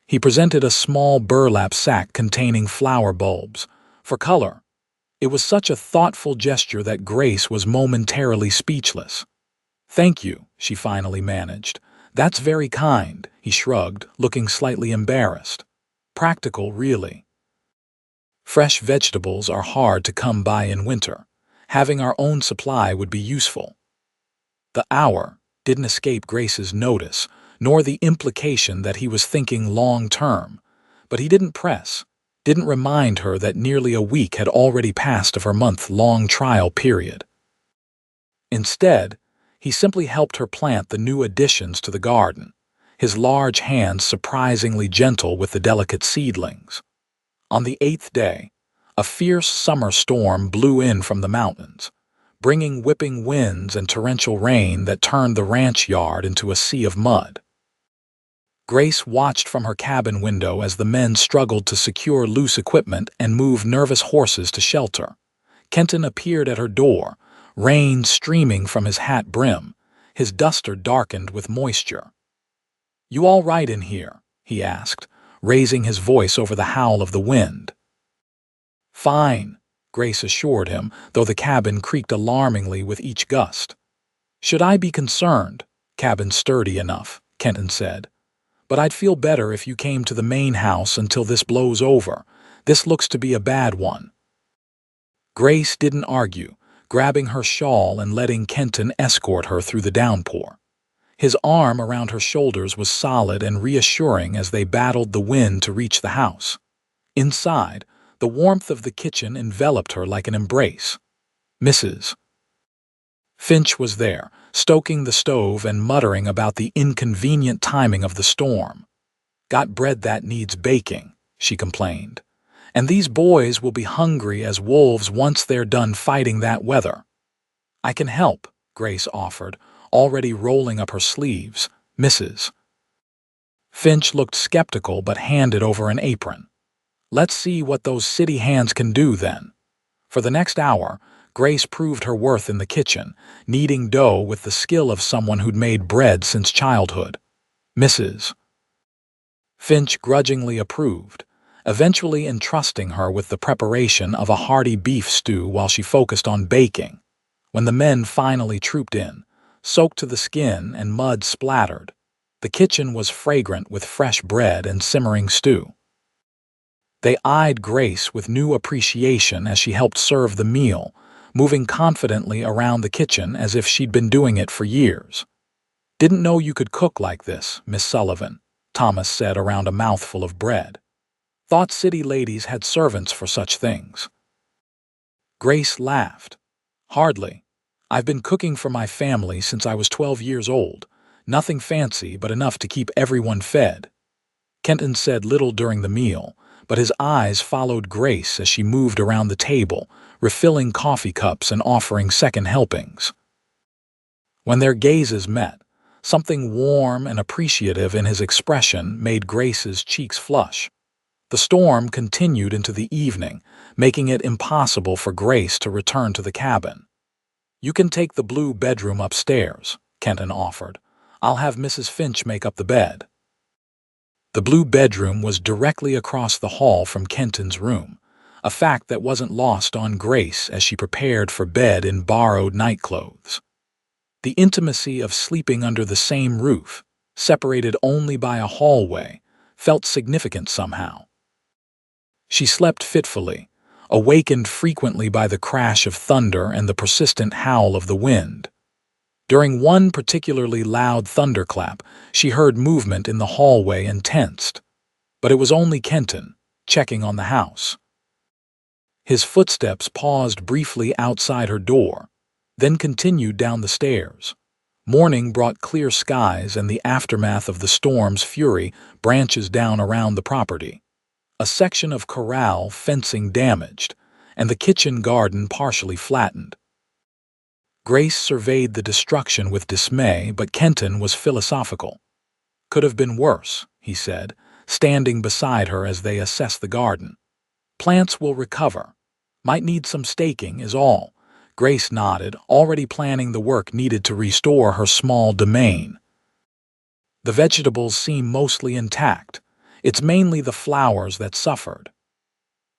He presented a small burlap sack containing flower bulbs. For color, it was such a thoughtful gesture that Grace was momentarily speechless. "Thank you," she finally managed. "That's very kind," he shrugged, looking slightly embarrassed. "Practical, really. Fresh vegetables are hard to come by in winter. Having our own supply would be useful." The hour didn't escape Grace's notice, nor the implication that he was thinking long-term, but he didn't press, didn't remind her that nearly a week had already passed of her month-long trial period. Instead, he simply helped her plant the new additions to the garden, his large hands surprisingly gentle with the delicate seedlings. On the 8th day, a fierce summer storm blew in from the mountains, bringing whipping winds and torrential rain that turned the ranch yard into a sea of mud. Grace watched from her cabin window as the men struggled to secure loose equipment and move nervous horses to shelter. Kenton appeared at her door, rain streaming from his hat brim, his duster darkened with moisture. "You all right in here?" he asked, raising his voice over the howl of the wind. "Fine," Grace assured him, though the cabin creaked alarmingly with each gust. "Should I be concerned?" "Cabin sturdy enough," Kenton said. "But I'd feel better if you came to the main house until this blows over. This looks to be a bad one." Grace didn't argue, grabbing her shawl and letting Kenton escort her through the downpour. His arm around her shoulders was solid and reassuring as they battled the wind to reach the house. Inside, the warmth of the kitchen enveloped her like an embrace. Mrs. Finch was there, stoking the stove and muttering about the inconvenient timing of the storm. "Got bread that needs baking," she complained. "And these boys will be hungry as wolves once they're done fighting that weather." "I can help," Grace offered, already rolling up her sleeves. Mrs. Finch looked skeptical but handed over an apron. "Let's see what those city hands can do then." For the next hour, Grace proved her worth in the kitchen, kneading dough with the skill of someone who'd made bread since childhood. Mrs. Finch grudgingly approved, eventually entrusting her with the preparation of a hearty beef stew while she focused on baking. When the men finally trooped in, soaked to the skin and mud splattered, the kitchen was fragrant with fresh bread and simmering stew. They eyed Grace with new appreciation as she helped serve the meal, moving confidently around the kitchen as if she'd been doing it for years. "Didn't know you could cook like this, Miss Sullivan," Thomas said around a mouthful of bread. "Thought city ladies had servants for such things." Grace laughed. "Hardly. I've been cooking for my family since I was 12 years old. Nothing fancy, but enough to keep everyone fed." Kenton said little during the meal, but his eyes followed Grace as she moved around the table, refilling coffee cups and offering second helpings. When their gazes met, something warm and appreciative in his expression made Grace's cheeks flush. The storm continued into the evening, making it impossible for Grace to return to the cabin. "You can take the blue bedroom upstairs," Kenton offered. "I'll have Mrs. Finch make up the bed." The blue bedroom was directly across the hall from Kenton's room, a fact that wasn't lost on Grace as she prepared for bed in borrowed nightclothes. The intimacy of sleeping under the same roof, separated only by a hallway, felt significant somehow. She slept fitfully, awakened frequently by the crash of thunder and the persistent howl of the wind. During one particularly loud thunderclap, she heard movement in the hallway and tensed. But it was only Kenton, checking on the house. His footsteps paused briefly outside her door, then continued down the stairs. Morning brought clear skies and the aftermath of the storm's fury branches down around the property. A section of corral fencing damaged, and the kitchen garden partially flattened. Grace surveyed the destruction with dismay, but Kenton was philosophical. "Could have been worse," he said, standing beside her as they assessed the garden. "Plants will recover. Might need some staking, is all." Grace nodded, already planning the work needed to restore her small domain. "The vegetables seem mostly intact. It's mainly the flowers that suffered."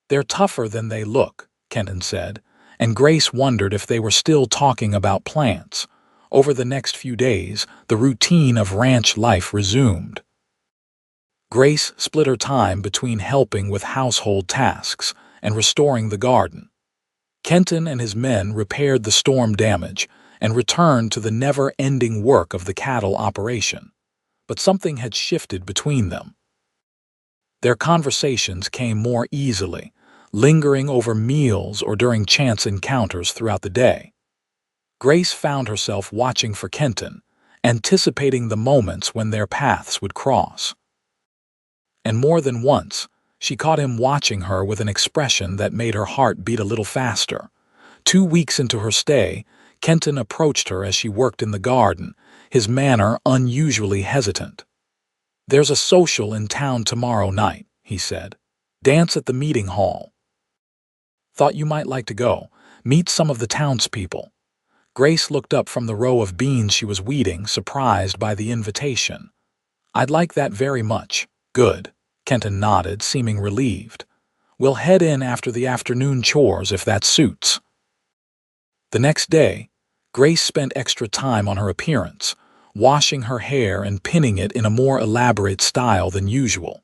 "They're tougher than they look," Kenton said, and Grace wondered if they were still talking about plants. Over the next few days, the routine of ranch life resumed. Grace split her time between helping with household tasks and restoring the garden. Kenton and his men repaired the storm damage and returned to the never-ending work of the cattle operation. But something had shifted between them. Their conversations came more easily, lingering over meals or during chance encounters throughout the day. Grace found herself watching for Kenton, anticipating the moments when their paths would cross. And more than once, she caught him watching her with an expression that made her heart beat a little faster. 2 weeks into her stay, Kenton approached her as she worked in the garden, his manner unusually hesitant. "There's a social in town tomorrow night," he said. "Dance at the meeting hall. Thought you might like to go, meet some of the townspeople." Grace looked up from the row of beans she was weeding, surprised by the invitation. "I'd like that very much." "Good," Kenton nodded, seeming relieved. "We'll head in after the afternoon chores if that suits." The next day, Grace spent extra time on her appearance, washing her hair and pinning it in a more elaborate style than usual.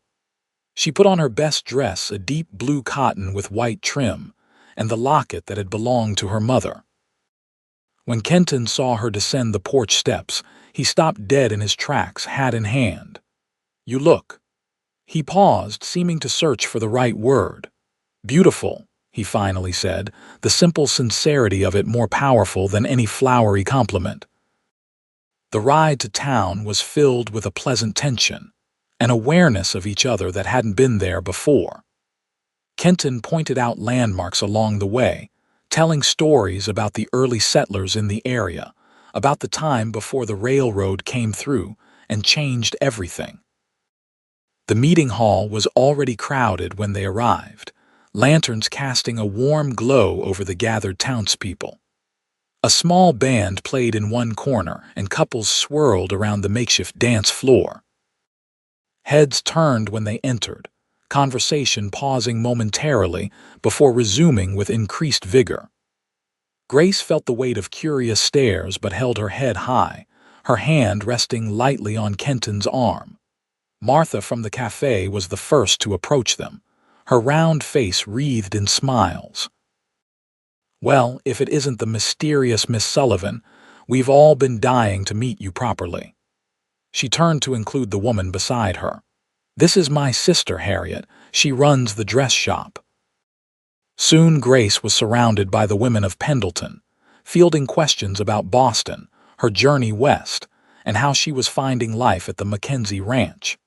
She put on her best dress, a deep blue cotton with white trim, and the locket that had belonged to her mother. When Kenton saw her descend the porch steps, he stopped dead in his tracks, hat in hand. "You look." He paused, seeming to search for the right word. "Beautiful," he finally said, the simple sincerity of it more powerful than any flowery compliment. The ride to town was filled with a pleasant tension, an awareness of each other that hadn't been there before. Kenton pointed out landmarks along the way, telling stories about the early settlers in the area, about the time before the railroad came through and changed everything. The meeting hall was already crowded when they arrived, lanterns casting a warm glow over the gathered townspeople. A small band played in one corner, and couples swirled around the makeshift dance floor. Heads turned when they entered, conversation pausing momentarily before resuming with increased vigor. Grace felt the weight of curious stares but held her head high, her hand resting lightly on Kenton's arm. Martha from the cafe was the first to approach them, her round face wreathed in smiles. "Well, if it isn't the mysterious Miss Sullivan, we've all been dying to meet you properly." She turned to include the woman beside her. "This is my sister, Harriet. She runs the dress shop." Soon Grace was surrounded by the women of Pendleton, fielding questions about Boston, her journey west, and how she was finding life at the Mackenzie Ranch.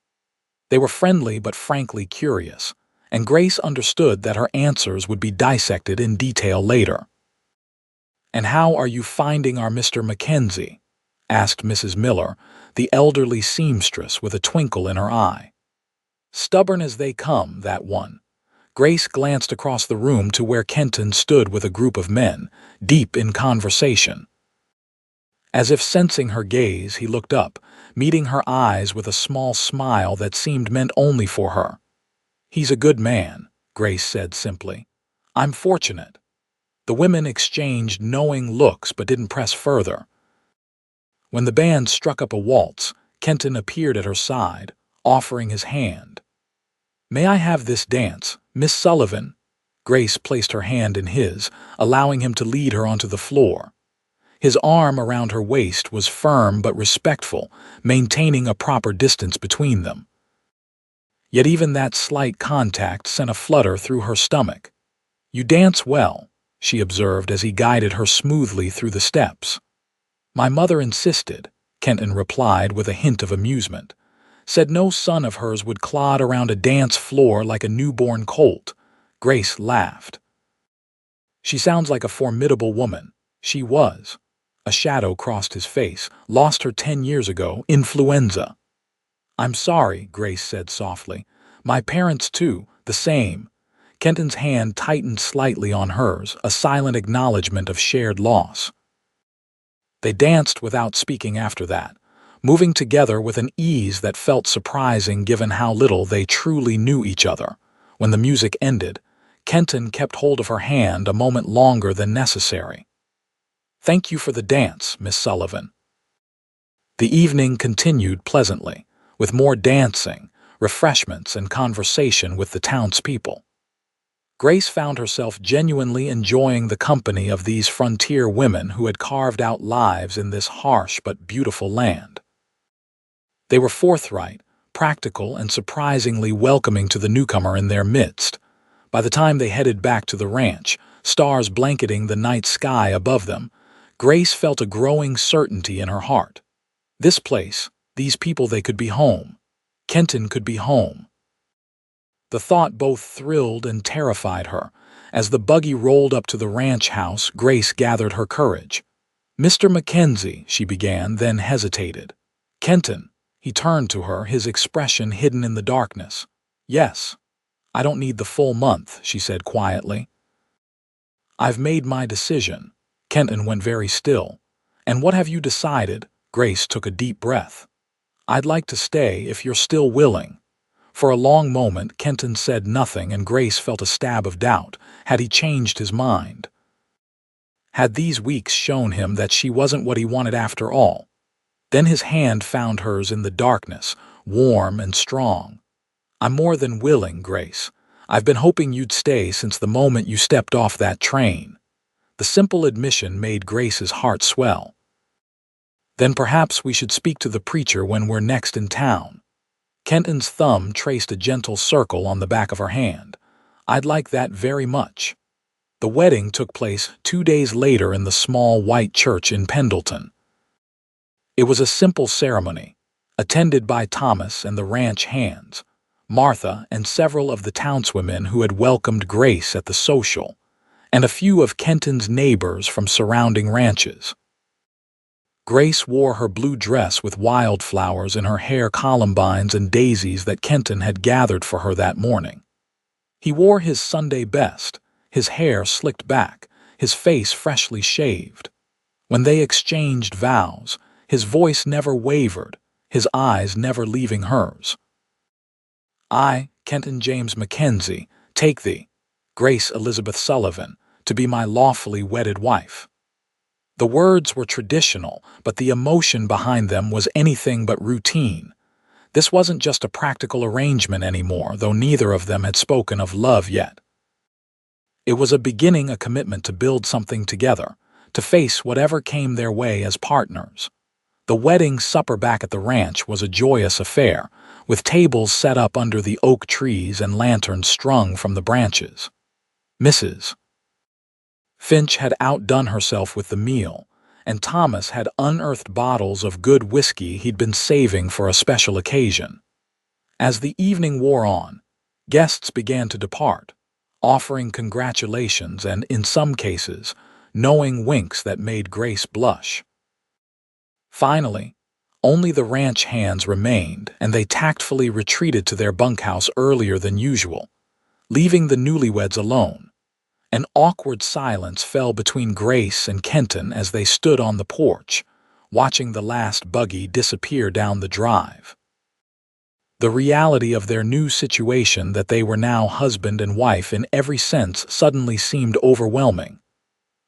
They were friendly but frankly curious, and Grace understood that her answers would be dissected in detail later. "And how are you finding our Mr. Mackenzie?" asked Mrs. Miller, the elderly seamstress with a twinkle in her eye. "Stubborn as they come, that one." Grace glanced across the room to where Kenton stood with a group of men, deep in conversation. As if sensing her gaze, he looked up, meeting her eyes with a small smile that seemed meant only for her. "He's a good man," Grace said simply. "I'm fortunate." The women exchanged knowing looks but didn't press further. When the band struck up a waltz, Kenton appeared at her side, offering his hand. "May I have this dance, Miss Sullivan?" Grace placed her hand in his, allowing him to lead her onto the floor. His arm around her waist was firm but respectful, maintaining a proper distance between them. Yet even that slight contact sent a flutter through her stomach. "You dance well," she observed as he guided her smoothly through the steps. "My mother insisted," Kenton replied with a hint of amusement. "Said no son of hers would clod around a dance floor like a newborn colt." Grace laughed. "She sounds like a formidable woman." She was. A shadow crossed his face. "Lost her 10 years ago, influenza." "I'm sorry," Grace said softly. "My parents, too, the same." Kenton's hand tightened slightly on hers, a silent acknowledgement of shared loss. They danced without speaking after that, moving together with an ease that felt surprising given how little they truly knew each other. When the music ended, Kenton kept hold of her hand a moment longer than necessary. "Thank you for the dance, Miss Sullivan." The evening continued pleasantly, with more dancing, refreshments, and conversation with the townspeople. Grace found herself genuinely enjoying the company of these frontier women who had carved out lives in this harsh but beautiful land. They were forthright, practical, and surprisingly welcoming to the newcomer in their midst. By the time they headed back to the ranch, stars blanketing the night sky above them, Grace felt a growing certainty in her heart. This place, these people, they could be home. Kenton could be home. The thought both thrilled and terrified her. As the buggy rolled up to the ranch house, Grace gathered her courage. "Mr. Mackenzie," she began, then hesitated. "Kenton." He turned to her, his expression hidden in the darkness. "Yes. I don't need the full month," she said quietly. "I've made my decision." Kenton went very still. "And what have you decided?" Grace took a deep breath. "I'd like to stay if you're still willing." For a long moment, Kenton said nothing, and Grace felt a stab of doubt. Had he changed his mind? Had these weeks shown him that she wasn't what he wanted after all? Then his hand found hers in the darkness, warm and strong. "I'm more than willing, Grace. I've been hoping you'd stay since the moment you stepped off that train." The simple admission made Grace's heart swell. Then perhaps we should speak to the preacher when we're next in town. Kenton's thumb traced a gentle circle on the back of her hand. I'd like that very much. The wedding took place 2 days later in the small white church in Pendleton. It was a simple ceremony, attended by Thomas and the ranch hands, Martha and several of the townswomen who had welcomed Grace at the social, and a few of Kenton's neighbors from surrounding ranches. Grace wore her blue dress with wildflowers in her hair, columbines and daisies that Kenton had gathered for her that morning. He wore his Sunday best, his hair slicked back, his face freshly shaved. When they exchanged vows, his voice never wavered, his eyes never leaving hers. I, Kenton James Mackenzie, take thee, Grace Elizabeth Sullivan, to be my lawfully wedded wife. The words were traditional, but the emotion behind them was anything but routine. This wasn't just a practical arrangement anymore, though neither of them had spoken of love yet. It was a beginning, a commitment to build something together, to face whatever came their way as partners. The wedding supper back at the ranch was a joyous affair, with tables set up under the oak trees and lanterns strung from the branches. Mrs. Finch had outdone herself with the meal, and Thomas had unearthed bottles of good whiskey he'd been saving for a special occasion. As the evening wore on, guests began to depart, offering congratulations and, in some cases, knowing winks that made Grace blush. Finally, only the ranch hands remained, and they tactfully retreated to their bunkhouse earlier than usual, leaving the newlyweds alone. An awkward silence fell between Grace and Kenton as they stood on the porch, watching the last buggy disappear down the drive. The reality of their new situation, that they were now husband and wife in every sense, suddenly seemed overwhelming.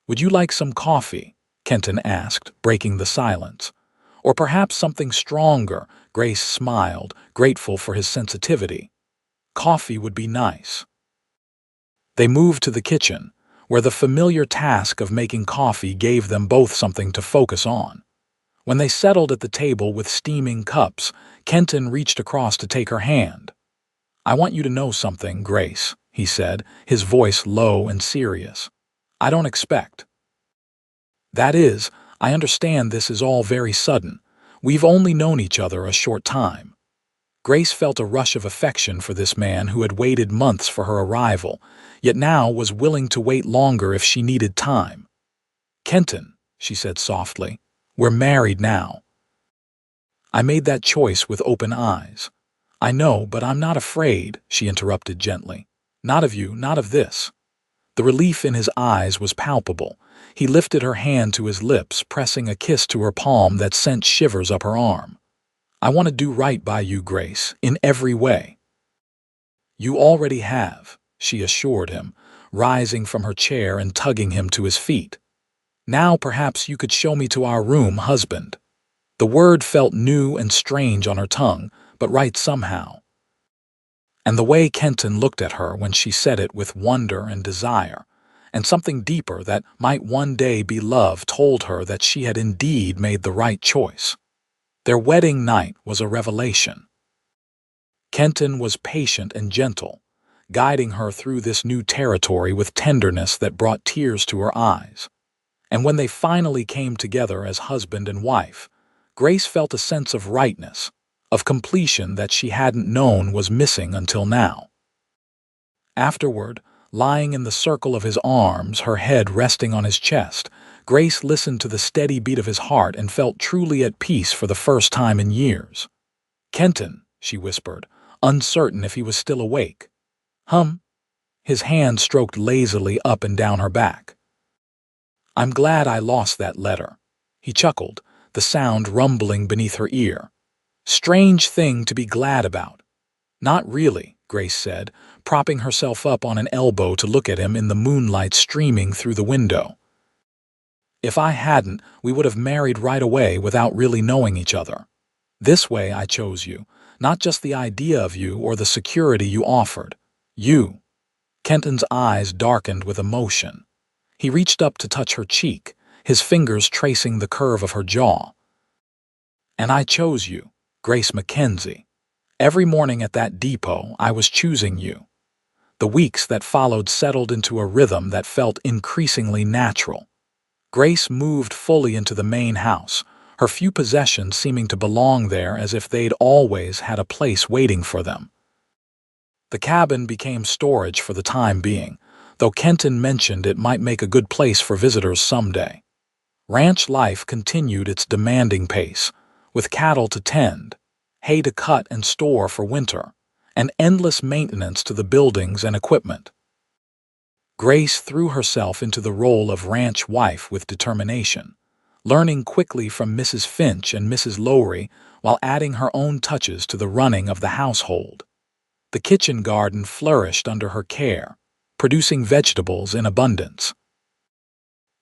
"Would you like some coffee?" Kenton asked, breaking the silence. "Or perhaps something stronger?" Grace smiled, grateful for his sensitivity. "Coffee would be nice." They moved to the kitchen, where the familiar task of making coffee gave them both something to focus on. When they settled at the table with steaming cups, Kenton reached across to take her hand. "I want you to know something, Grace," he said, his voice low and serious. "I don't expect. That is, I understand this is all very sudden. We've only known each other a short time." Grace felt a rush of affection for this man who had waited months for her arrival, yet now was willing to wait longer if she needed time. "Kenton," she said softly, "we're married now." "I made that choice with open eyes." "I know, but I'm not afraid," she interrupted gently. "Not of you, not of this." The relief in his eyes was palpable. He lifted her hand to his lips, pressing a kiss to her palm that sent shivers up her arm. "I want to do right by you, Grace, in every way." "You already have," she assured him, rising from her chair and tugging him to his feet. "Now perhaps you could show me to our room, husband." The word felt new and strange on her tongue, but right somehow. And the way Kenton looked at her when she said it, with wonder and desire, and something deeper that might one day be love, told her that she had indeed made the right choice. Their wedding night was a revelation. Kenton was patient and gentle, guiding her through this new territory with tenderness that brought tears to her eyes. And when they finally came together as husband and wife, Grace felt a sense of rightness, of completion that she hadn't known was missing until now. Afterward, lying in the circle of his arms, her head resting on his chest, Grace listened to the steady beat of his heart and felt truly at peace for the first time in years. "Kenton," she whispered, uncertain if he was still awake. His hand stroked lazily up and down her back. "I'm glad I lost that letter." He chuckled, the sound rumbling beneath her ear. "Strange thing to be glad about." "Not really," Grace said, propping herself up on an elbow to look at him in the moonlight streaming through the window. "If I hadn't, we would have married right away without really knowing each other. This way I chose you, not just the idea of you or the security you offered. You." Kenton's eyes darkened with emotion. He reached up to touch her cheek, his fingers tracing the curve of her jaw. "And I chose you, Grace Mackenzie. Every morning at that depot, I was choosing you." The weeks that followed settled into a rhythm that felt increasingly natural. Grace moved fully into the main house, her few possessions seeming to belong there as if they'd always had a place waiting for them. The cabin became storage for the time being, though Kenton mentioned it might make a good place for visitors someday. Ranch life continued its demanding pace, with cattle to tend, hay to cut and store for winter, and endless maintenance to the buildings and equipment. Grace threw herself into the role of ranch wife with determination, learning quickly from Mrs. Finch and Mrs. Lowry while adding her own touches to the running of the household. The kitchen garden flourished under her care, producing vegetables in abundance.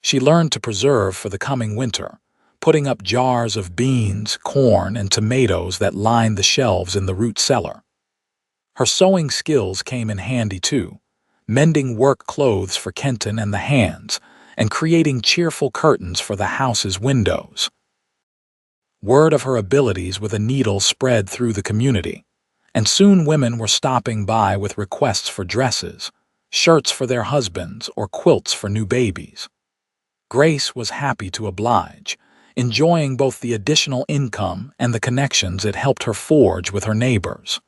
She learned to preserve for the coming winter, putting up jars of beans, corn, and tomatoes that lined the shelves in the root cellar. Her sewing skills came in handy too, mending work clothes for Kenton and the hands, and creating cheerful curtains for the house's windows. Word of her abilities with a needle spread through the community, and soon women were stopping by with requests for dresses, shirts for their husbands, or quilts for new babies. Grace was happy to oblige, enjoying both the additional income and the connections it helped her forge with her neighbors.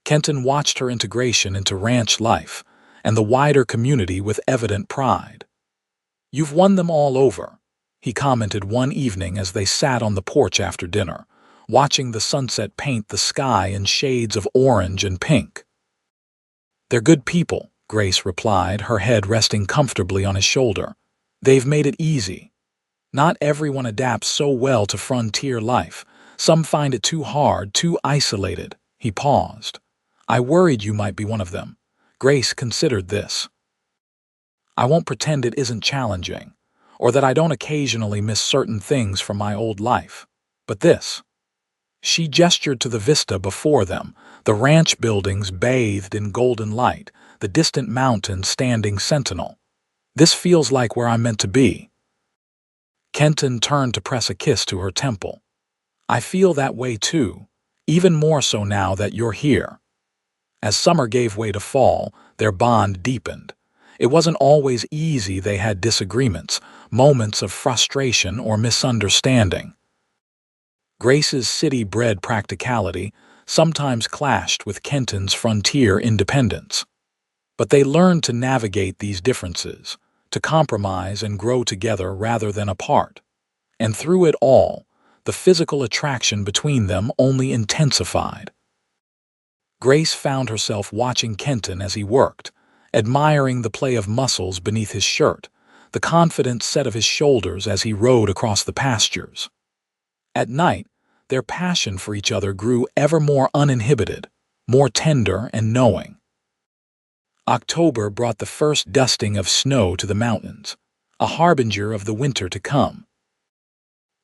Kenton watched her integration into ranch life and the wider community with evident pride. "You've won them all over," he commented one evening as they sat on the porch after dinner, watching the sunset paint the sky in shades of orange and pink. "They're good people," Grace replied, her head resting comfortably on his shoulder. "They've made it easy. Not everyone adapts so well to frontier life. Some find it too hard, too isolated." He paused. "I worried you might be one of them." Grace considered this. "I won't pretend it isn't challenging, or that I don't occasionally miss certain things from my old life. But this." She gestured to the vista before them, the ranch buildings bathed in golden light, the distant mountains standing sentinel. "This feels like where I'm meant to be." Kenton turned to press a kiss to her temple. "I feel that way too, even more so now that you're here." As summer gave way to fall, their bond deepened. It wasn't always easy. They had disagreements, moments of frustration or misunderstanding. Grace's city-bred practicality sometimes clashed with Kenton's frontier independence. But they learned to navigate these differences, to compromise and grow together rather than apart. And through it all, the physical attraction between them only intensified. Grace found herself watching Kenton as he worked, admiring the play of muscles beneath his shirt, the confident set of his shoulders as he rode across the pastures. At night, their passion for each other grew ever more uninhibited, more tender and knowing. October brought the first dusting of snow to the mountains, a harbinger of the winter to come.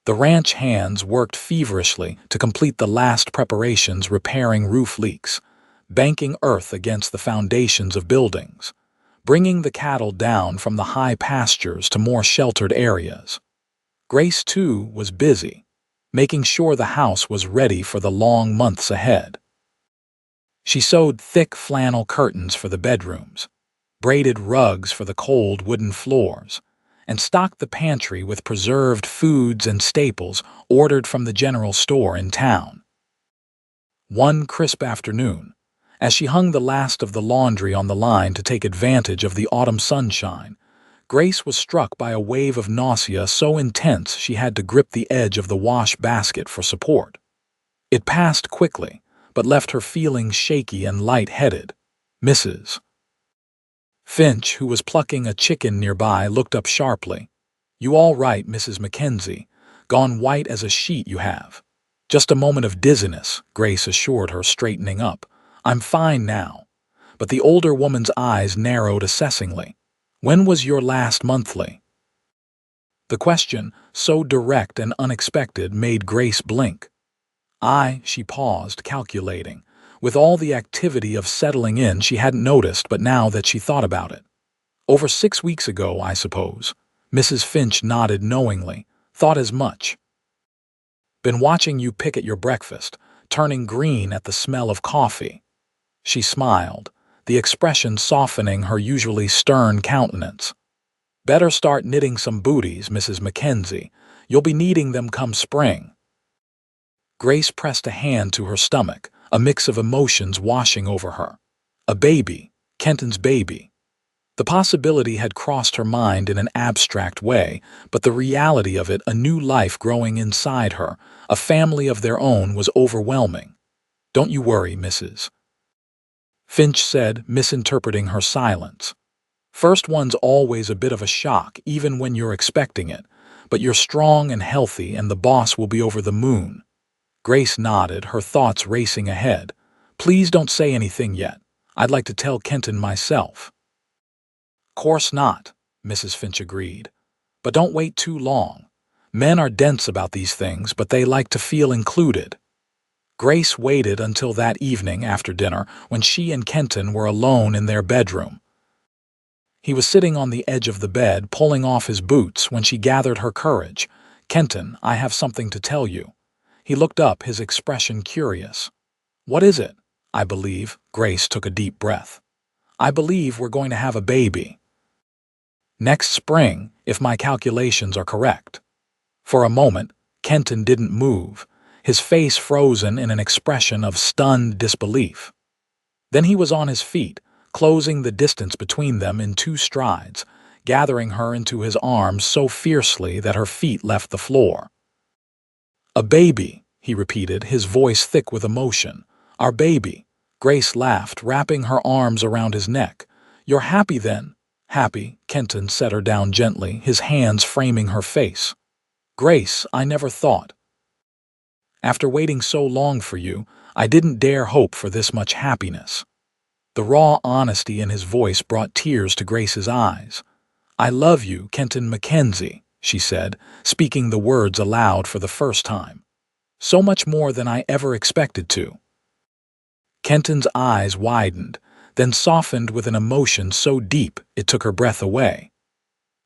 The ranch hands worked feverishly to complete the last preparations, repairing roof leaks, banking earth against the foundations of buildings, bringing the cattle down from the high pastures to more sheltered areas. Grace, too, was busy, making sure the house was ready for the long months ahead. She sewed thick flannel curtains for the bedrooms, braided rugs for the cold wooden floors, and stocked the pantry with preserved foods and staples ordered from the general store in town. One crisp afternoon, as she hung the last of the laundry on the line to take advantage of the autumn sunshine, Grace was struck by a wave of nausea so intense she had to grip the edge of the wash basket for support. It passed quickly, but left her feeling shaky and light-headed. Mrs. Finch, who was plucking a chicken nearby, looked up sharply. "You all right, Mrs. Mackenzie? Gone white as a sheet you have." "Just a moment of dizziness," Grace assured her, straightening up. "I'm fine now." But the older woman's eyes narrowed assessingly. "When was your last monthly?" The question, so direct and unexpected, made Grace blink. She paused, calculating. With all the activity of settling in, she hadn't noticed, but now that she thought about it. Over 6 weeks ago, I suppose. Mrs. Finch nodded knowingly. Thought as much. Been watching you pick at your breakfast, turning green at the smell of coffee. She smiled, the expression softening her usually stern countenance. Better start knitting some booties, Mrs. Mackenzie. You'll be needing them come spring. Grace pressed a hand to her stomach, a mix of emotions washing over her. A baby, Kenton's baby. The possibility had crossed her mind in an abstract way, but the reality of it, a new life growing inside her, a family of their own, was overwhelming. Don't you worry, Mrs. Finch said, misinterpreting her silence. First one's always a bit of a shock, even when you're expecting it, but you're strong and healthy and the boss will be over the moon. Grace nodded, her thoughts racing ahead. Please don't say anything yet. I'd like to tell Kenton myself. Course not, Mrs. Finch agreed. But don't wait too long. Men are dense about these things, but they like to feel included. Grace waited until that evening after dinner when she and Kenton were alone in their bedroom. He was sitting on the edge of the bed, pulling off his boots when she gathered her courage. Kenton, I have something to tell you. He looked up, his expression curious. What is it? I believe. Grace took a deep breath. I believe we're going to have a baby. Next spring, if my calculations are correct. For a moment, Kenton didn't move, his face frozen in an expression of stunned disbelief. Then he was on his feet, closing the distance between them in 2 strides, gathering her into his arms so fiercely that her feet left the floor. A baby, he repeated, his voice thick with emotion. Our baby. Grace laughed, wrapping her arms around his neck. You're happy then? Happy, Kenton set her down gently, his hands framing her face. Grace, I never thought. After waiting so long for you, I didn't dare hope for this much happiness. The raw honesty in his voice brought tears to Grace's eyes. I love you, Kenton Mackenzie, she said, speaking the words aloud for the first time. So much more than I ever expected to. Kenton's eyes widened, then softened with an emotion so deep it took her breath away.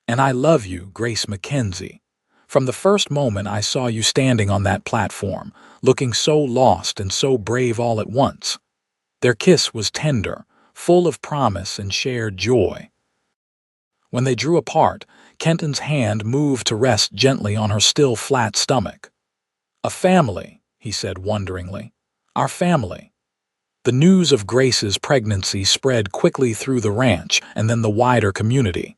And I love you, Grace Mackenzie. From the first moment I saw you standing on that platform, looking so lost and so brave all at once. Their kiss was tender, full of promise and shared joy. When they drew apart, Kenton's hand moved to rest gently on her still flat stomach. A family, he said wonderingly. Our family. The news of Grace's pregnancy spread quickly through the ranch and then the wider community.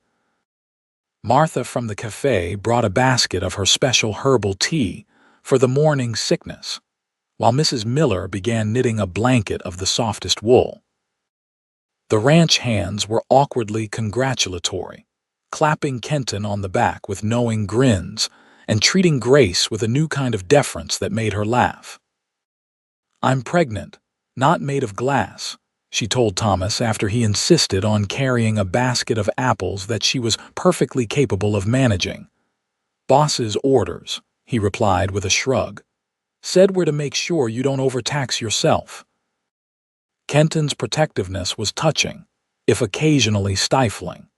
Martha from the cafe brought a basket of her special herbal tea for the morning sickness, while Mrs. Miller began knitting a blanket of the softest wool. The ranch hands were awkwardly congratulatory, clapping Kenton on the back with knowing grins and treating Grace with a new kind of deference that made her laugh. I'm pregnant, not made of glass, she told Thomas after he insisted on carrying a basket of apples that she was perfectly capable of managing. Boss's orders, he replied with a shrug. Said we're to make sure you don't overtax yourself. Kenton's protectiveness was touching, if occasionally stifling.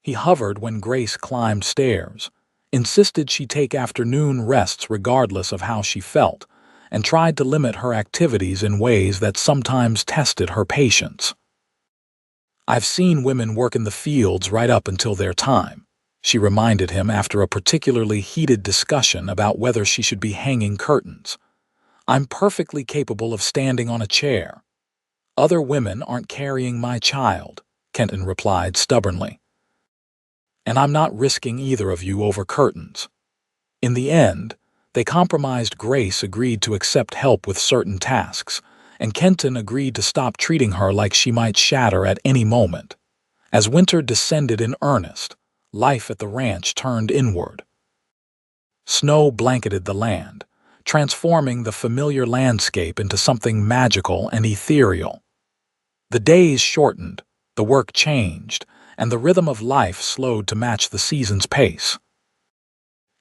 He hovered when Grace climbed stairs, insisted she take afternoon rests regardless of how she felt, and tried to limit her activities in ways that sometimes tested her patience. I've seen women work in the fields right up until their time, she reminded him after a particularly heated discussion about whether she should be hanging curtains. I'm perfectly capable of standing on a chair. Other women aren't carrying my child, Kenton replied stubbornly. And I'm not risking either of you over curtains. In the end, they compromised. Grace agreed to accept help with certain tasks, and Kenton agreed to stop treating her like she might shatter at any moment. As winter descended in earnest, life at the ranch turned inward. Snow blanketed the land, transforming the familiar landscape into something magical and ethereal. The days shortened, the work changed, and the rhythm of life slowed to match the season's pace.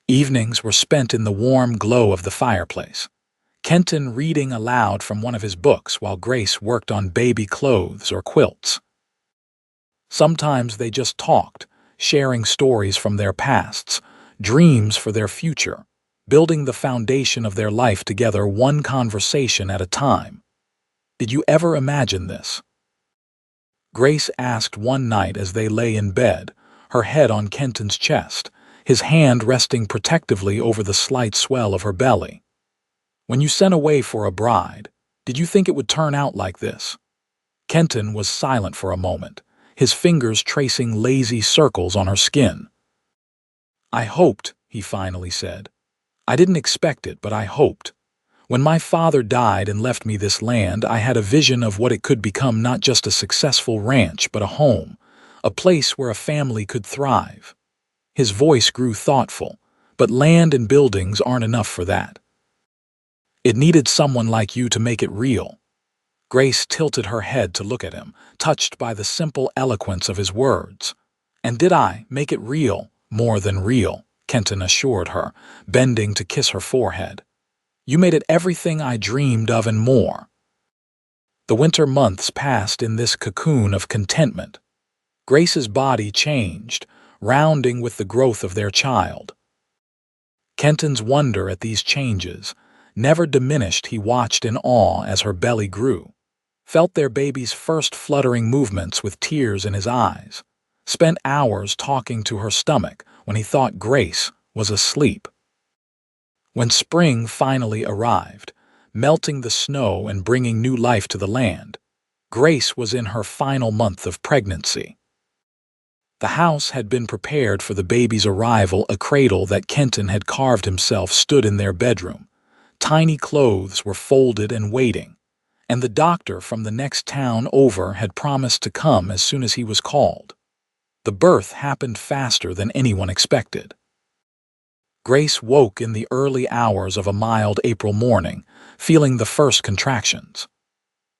Evenings were spent in the warm glow of the fireplace, Kenton reading aloud from one of his books while Grace worked on baby clothes or quilts. Sometimes they just talked, sharing stories from their pasts, dreams for their future, building the foundation of their life together one conversation at a time. Did you ever imagine this? Grace asked one night as they lay in bed, her head on Kenton's chest, his hand resting protectively over the slight swell of her belly. When you sent away for a bride, did you think it would turn out like this? Kenton was silent for a moment, his fingers tracing lazy circles on her skin. I hoped, he finally said. I didn't expect it, but I hoped. When my father died and left me this land, I had a vision of what it could become, not just a successful ranch, but a home, a place where a family could thrive. His voice grew thoughtful, but land and buildings aren't enough for that. It needed someone like you to make it real. Grace tilted her head to look at him, touched by the simple eloquence of his words. And did I make it real? More than real, Kenton assured her, bending to kiss her forehead. You made it everything I dreamed of and more. The winter months passed in this cocoon of contentment. Grace's body changed, rounding with the growth of their child. Kenton's wonder at these changes never diminished. He watched in awe as her belly grew, felt their baby's first fluttering movements with tears in his eyes, spent hours talking to her stomach when he thought Grace was asleep. When spring finally arrived, melting the snow and bringing new life to the land, Grace was in her final month of pregnancy. The house had been prepared for the baby's arrival. A cradle that Kenton had carved himself stood in their bedroom. Tiny clothes were folded and waiting, and the doctor from the next town over had promised to come as soon as he was called. The birth happened faster than anyone expected. Grace woke in the early hours of a mild April morning, feeling the first contractions.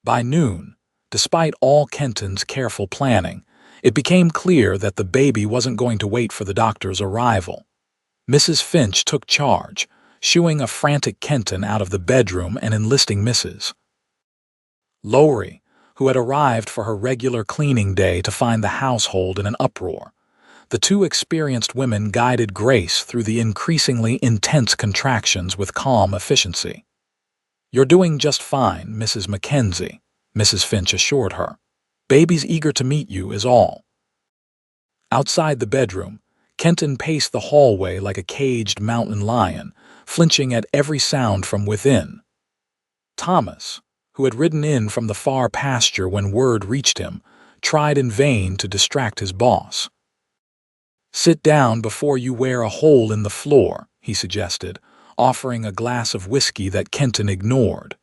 By noon, despite all Kenton's careful planning, it became clear that the baby wasn't going to wait for the doctor's arrival. Mrs. Finch took charge, shooing a frantic Kenton out of the bedroom and enlisting Mrs. Lowry, who had arrived for her regular cleaning day to find the household in an uproar. The two experienced women guided Grace through the increasingly intense contractions with calm efficiency. You're doing just fine, Mrs. Mackenzie, Mrs. Finch assured her. Baby's eager to meet you is all. Outside the bedroom, Kenton paced the hallway like a caged mountain lion, flinching at every sound from within. Thomas, who had ridden in from the far pasture when word reached him, tried in vain to distract his boss. Sit down before you wear a hole in the floor, he suggested, offering a glass of whiskey that Kenton ignored.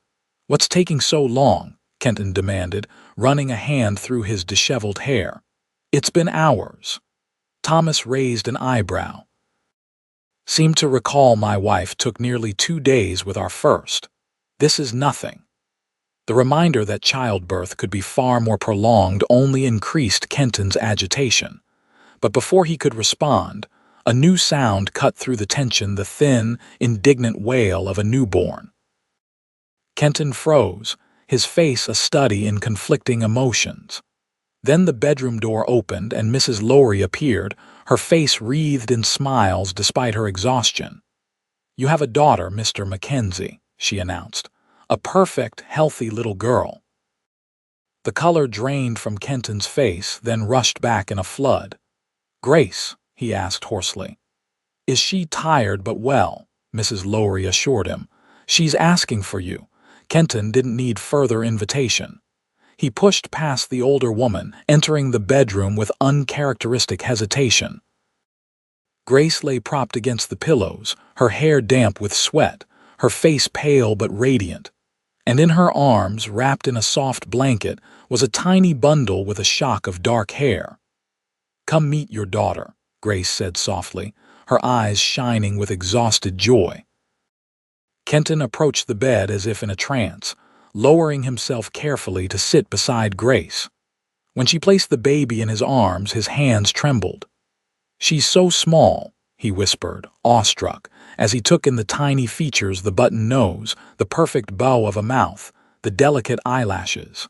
What's taking so long? Kenton demanded, running a hand through his disheveled hair. It's been hours. Thomas raised an eyebrow. Seem to recall my wife took nearly 2 days with our first. This is nothing. The reminder that childbirth could be far more prolonged only increased Kenton's agitation. But before he could respond, a new sound cut through the tension, the thin, indignant wail of a newborn. Kenton froze, his face a study in conflicting emotions. Then the bedroom door opened and Mrs. Lowry appeared, her face wreathed in smiles despite her exhaustion. You have a daughter, Mr. Mackenzie, she announced. A perfect, healthy little girl. The color drained from Kenton's face, then rushed back in a flood. Grace, he asked hoarsely. Is she tired but well? Mrs. Lowry assured him. She's asking for you. Kenton didn't need further invitation. He pushed past the older woman, entering the bedroom with uncharacteristic hesitation. Grace lay propped against the pillows, her hair damp with sweat, her face pale but radiant. And in her arms, wrapped in a soft blanket, was a tiny bundle with a shock of dark hair. Come meet your daughter, Grace said softly, her eyes shining with exhausted joy. Kenton approached the bed as if in a trance, lowering himself carefully to sit beside Grace. When she placed the baby in his arms, his hands trembled. She's so small, he whispered, awestruck, as he took in the tiny features, the button nose, the perfect bow of a mouth, the delicate eyelashes.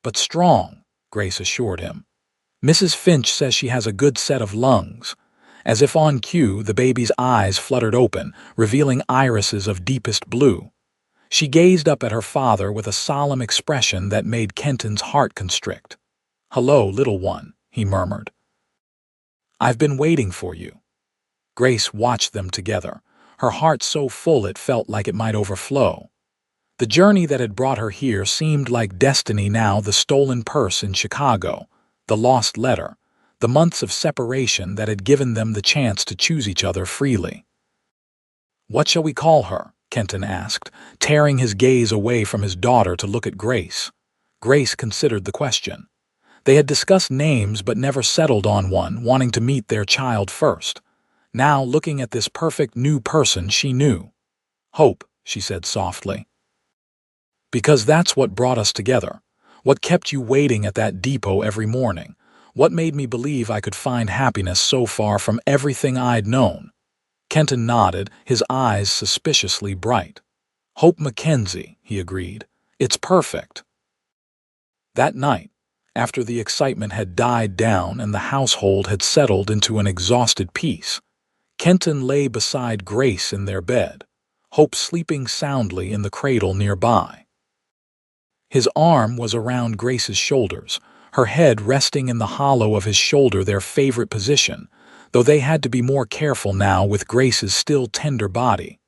But strong, Grace assured him. Mrs. Finch says she has a good set of lungs. As if on cue, the baby's eyes fluttered open, revealing irises of deepest blue. She gazed up at her father with a solemn expression that made Kenton's heart constrict. "Hello, little one," he murmured. "I've been waiting for you." Grace watched them together, her heart so full it felt like it might overflow. The journey that had brought her here seemed like destiny now: the stolen purse in Chicago, the lost letter, the months of separation that had given them the chance to choose each other freely. "What shall we call her?" Kenton asked, tearing his gaze away from his daughter to look at Grace. Grace considered the question. They had discussed names but never settled on one, wanting to meet their child first. Now, looking at this perfect new person, she knew. "Hope," she said softly. "Because that's what brought us together. What kept you waiting at that depot every morning. What made me believe I could find happiness so far from everything I'd known." Kenton nodded, his eyes suspiciously bright. "Hope Mackenzie," he agreed. "It's perfect." That night, after the excitement had died down and the household had settled into an exhausted peace, Kenton lay beside Grace in their bed, Hope sleeping soundly in the cradle nearby. His arm was around Grace's shoulders, her head resting in the hollow of his shoulder, their favorite position, though they had to be more careful now with Grace's still tender body.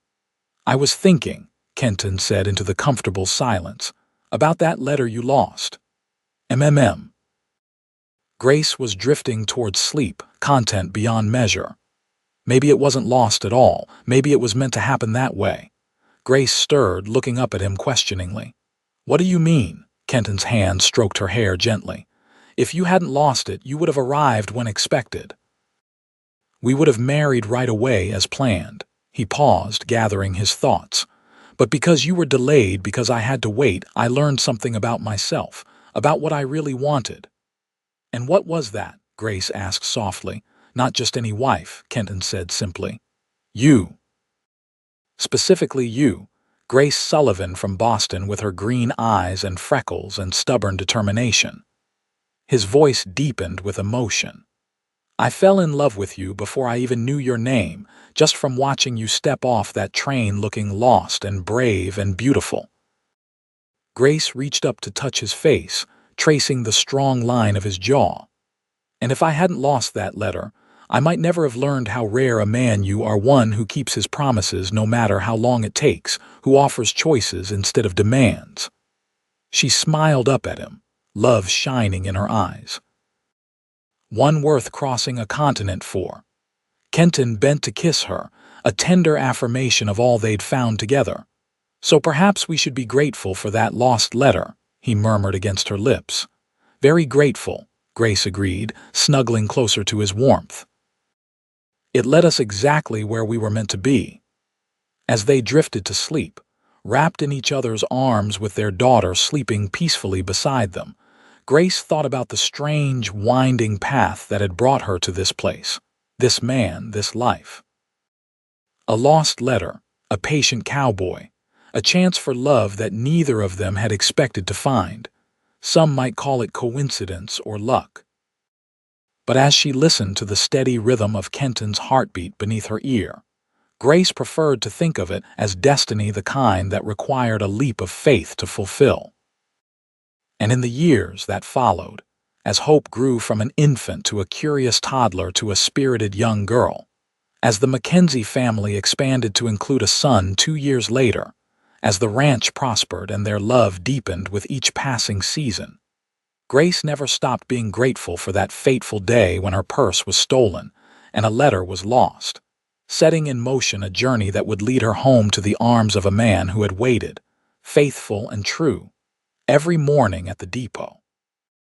"I was thinking," Kenton said into the comfortable silence, "about that letter you lost." "MMM." Grace was drifting towards sleep, content beyond measure. Maybe it wasn't lost at all. Maybe it was meant to happen that way. Grace stirred, looking up at him questioningly. "What do you mean?" Kenton's hand stroked her hair gently. "If you hadn't lost it, you would have arrived when expected. We would have married right away as planned." He paused, gathering his thoughts. "But because you were delayed, because I had to wait, I learned something about myself, about what I really wanted." "And what was that?" Grace asked softly. "Not just any wife," Kenton said simply. "You. Specifically you, Grace Sullivan from Boston, with her green eyes and freckles and stubborn determination." His voice deepened with emotion. "I fell in love with you before I even knew your name, just from watching you step off that train looking lost and brave and beautiful." Grace reached up to touch his face, tracing the strong line of his jaw. "And if I hadn't lost that letter, I might never have learned how rare a man you are, one who keeps his promises no matter how long it takes, who offers choices instead of demands." She smiled up at him, love shining in her eyes. "One worth crossing a continent for." Kenton bent to kiss her, a tender affirmation of all they'd found together. "So perhaps we should be grateful for that lost letter," he murmured against her lips. "Very grateful," Grace agreed, snuggling closer to his warmth. "It led us exactly where we were meant to be." As they drifted to sleep, wrapped in each other's arms with their daughter sleeping peacefully beside them, Grace thought about the strange, winding path that had brought her to this place, this man, this life. A lost letter, a patient cowboy, a chance for love that neither of them had expected to find. Some might call it coincidence or luck. But as she listened to the steady rhythm of Kenton's heartbeat beneath her ear, Grace preferred to think of it as destiny, the kind that required a leap of faith to fulfill. And in the years that followed, as Hope grew from an infant to a curious toddler to a spirited young girl, as the Mackenzie family expanded to include a son 2 years later, as the ranch prospered and their love deepened with each passing season, Grace never stopped being grateful for that fateful day when her purse was stolen and a letter was lost, setting in motion a journey that would lead her home to the arms of a man who had waited, faithful and true, every morning at the depot.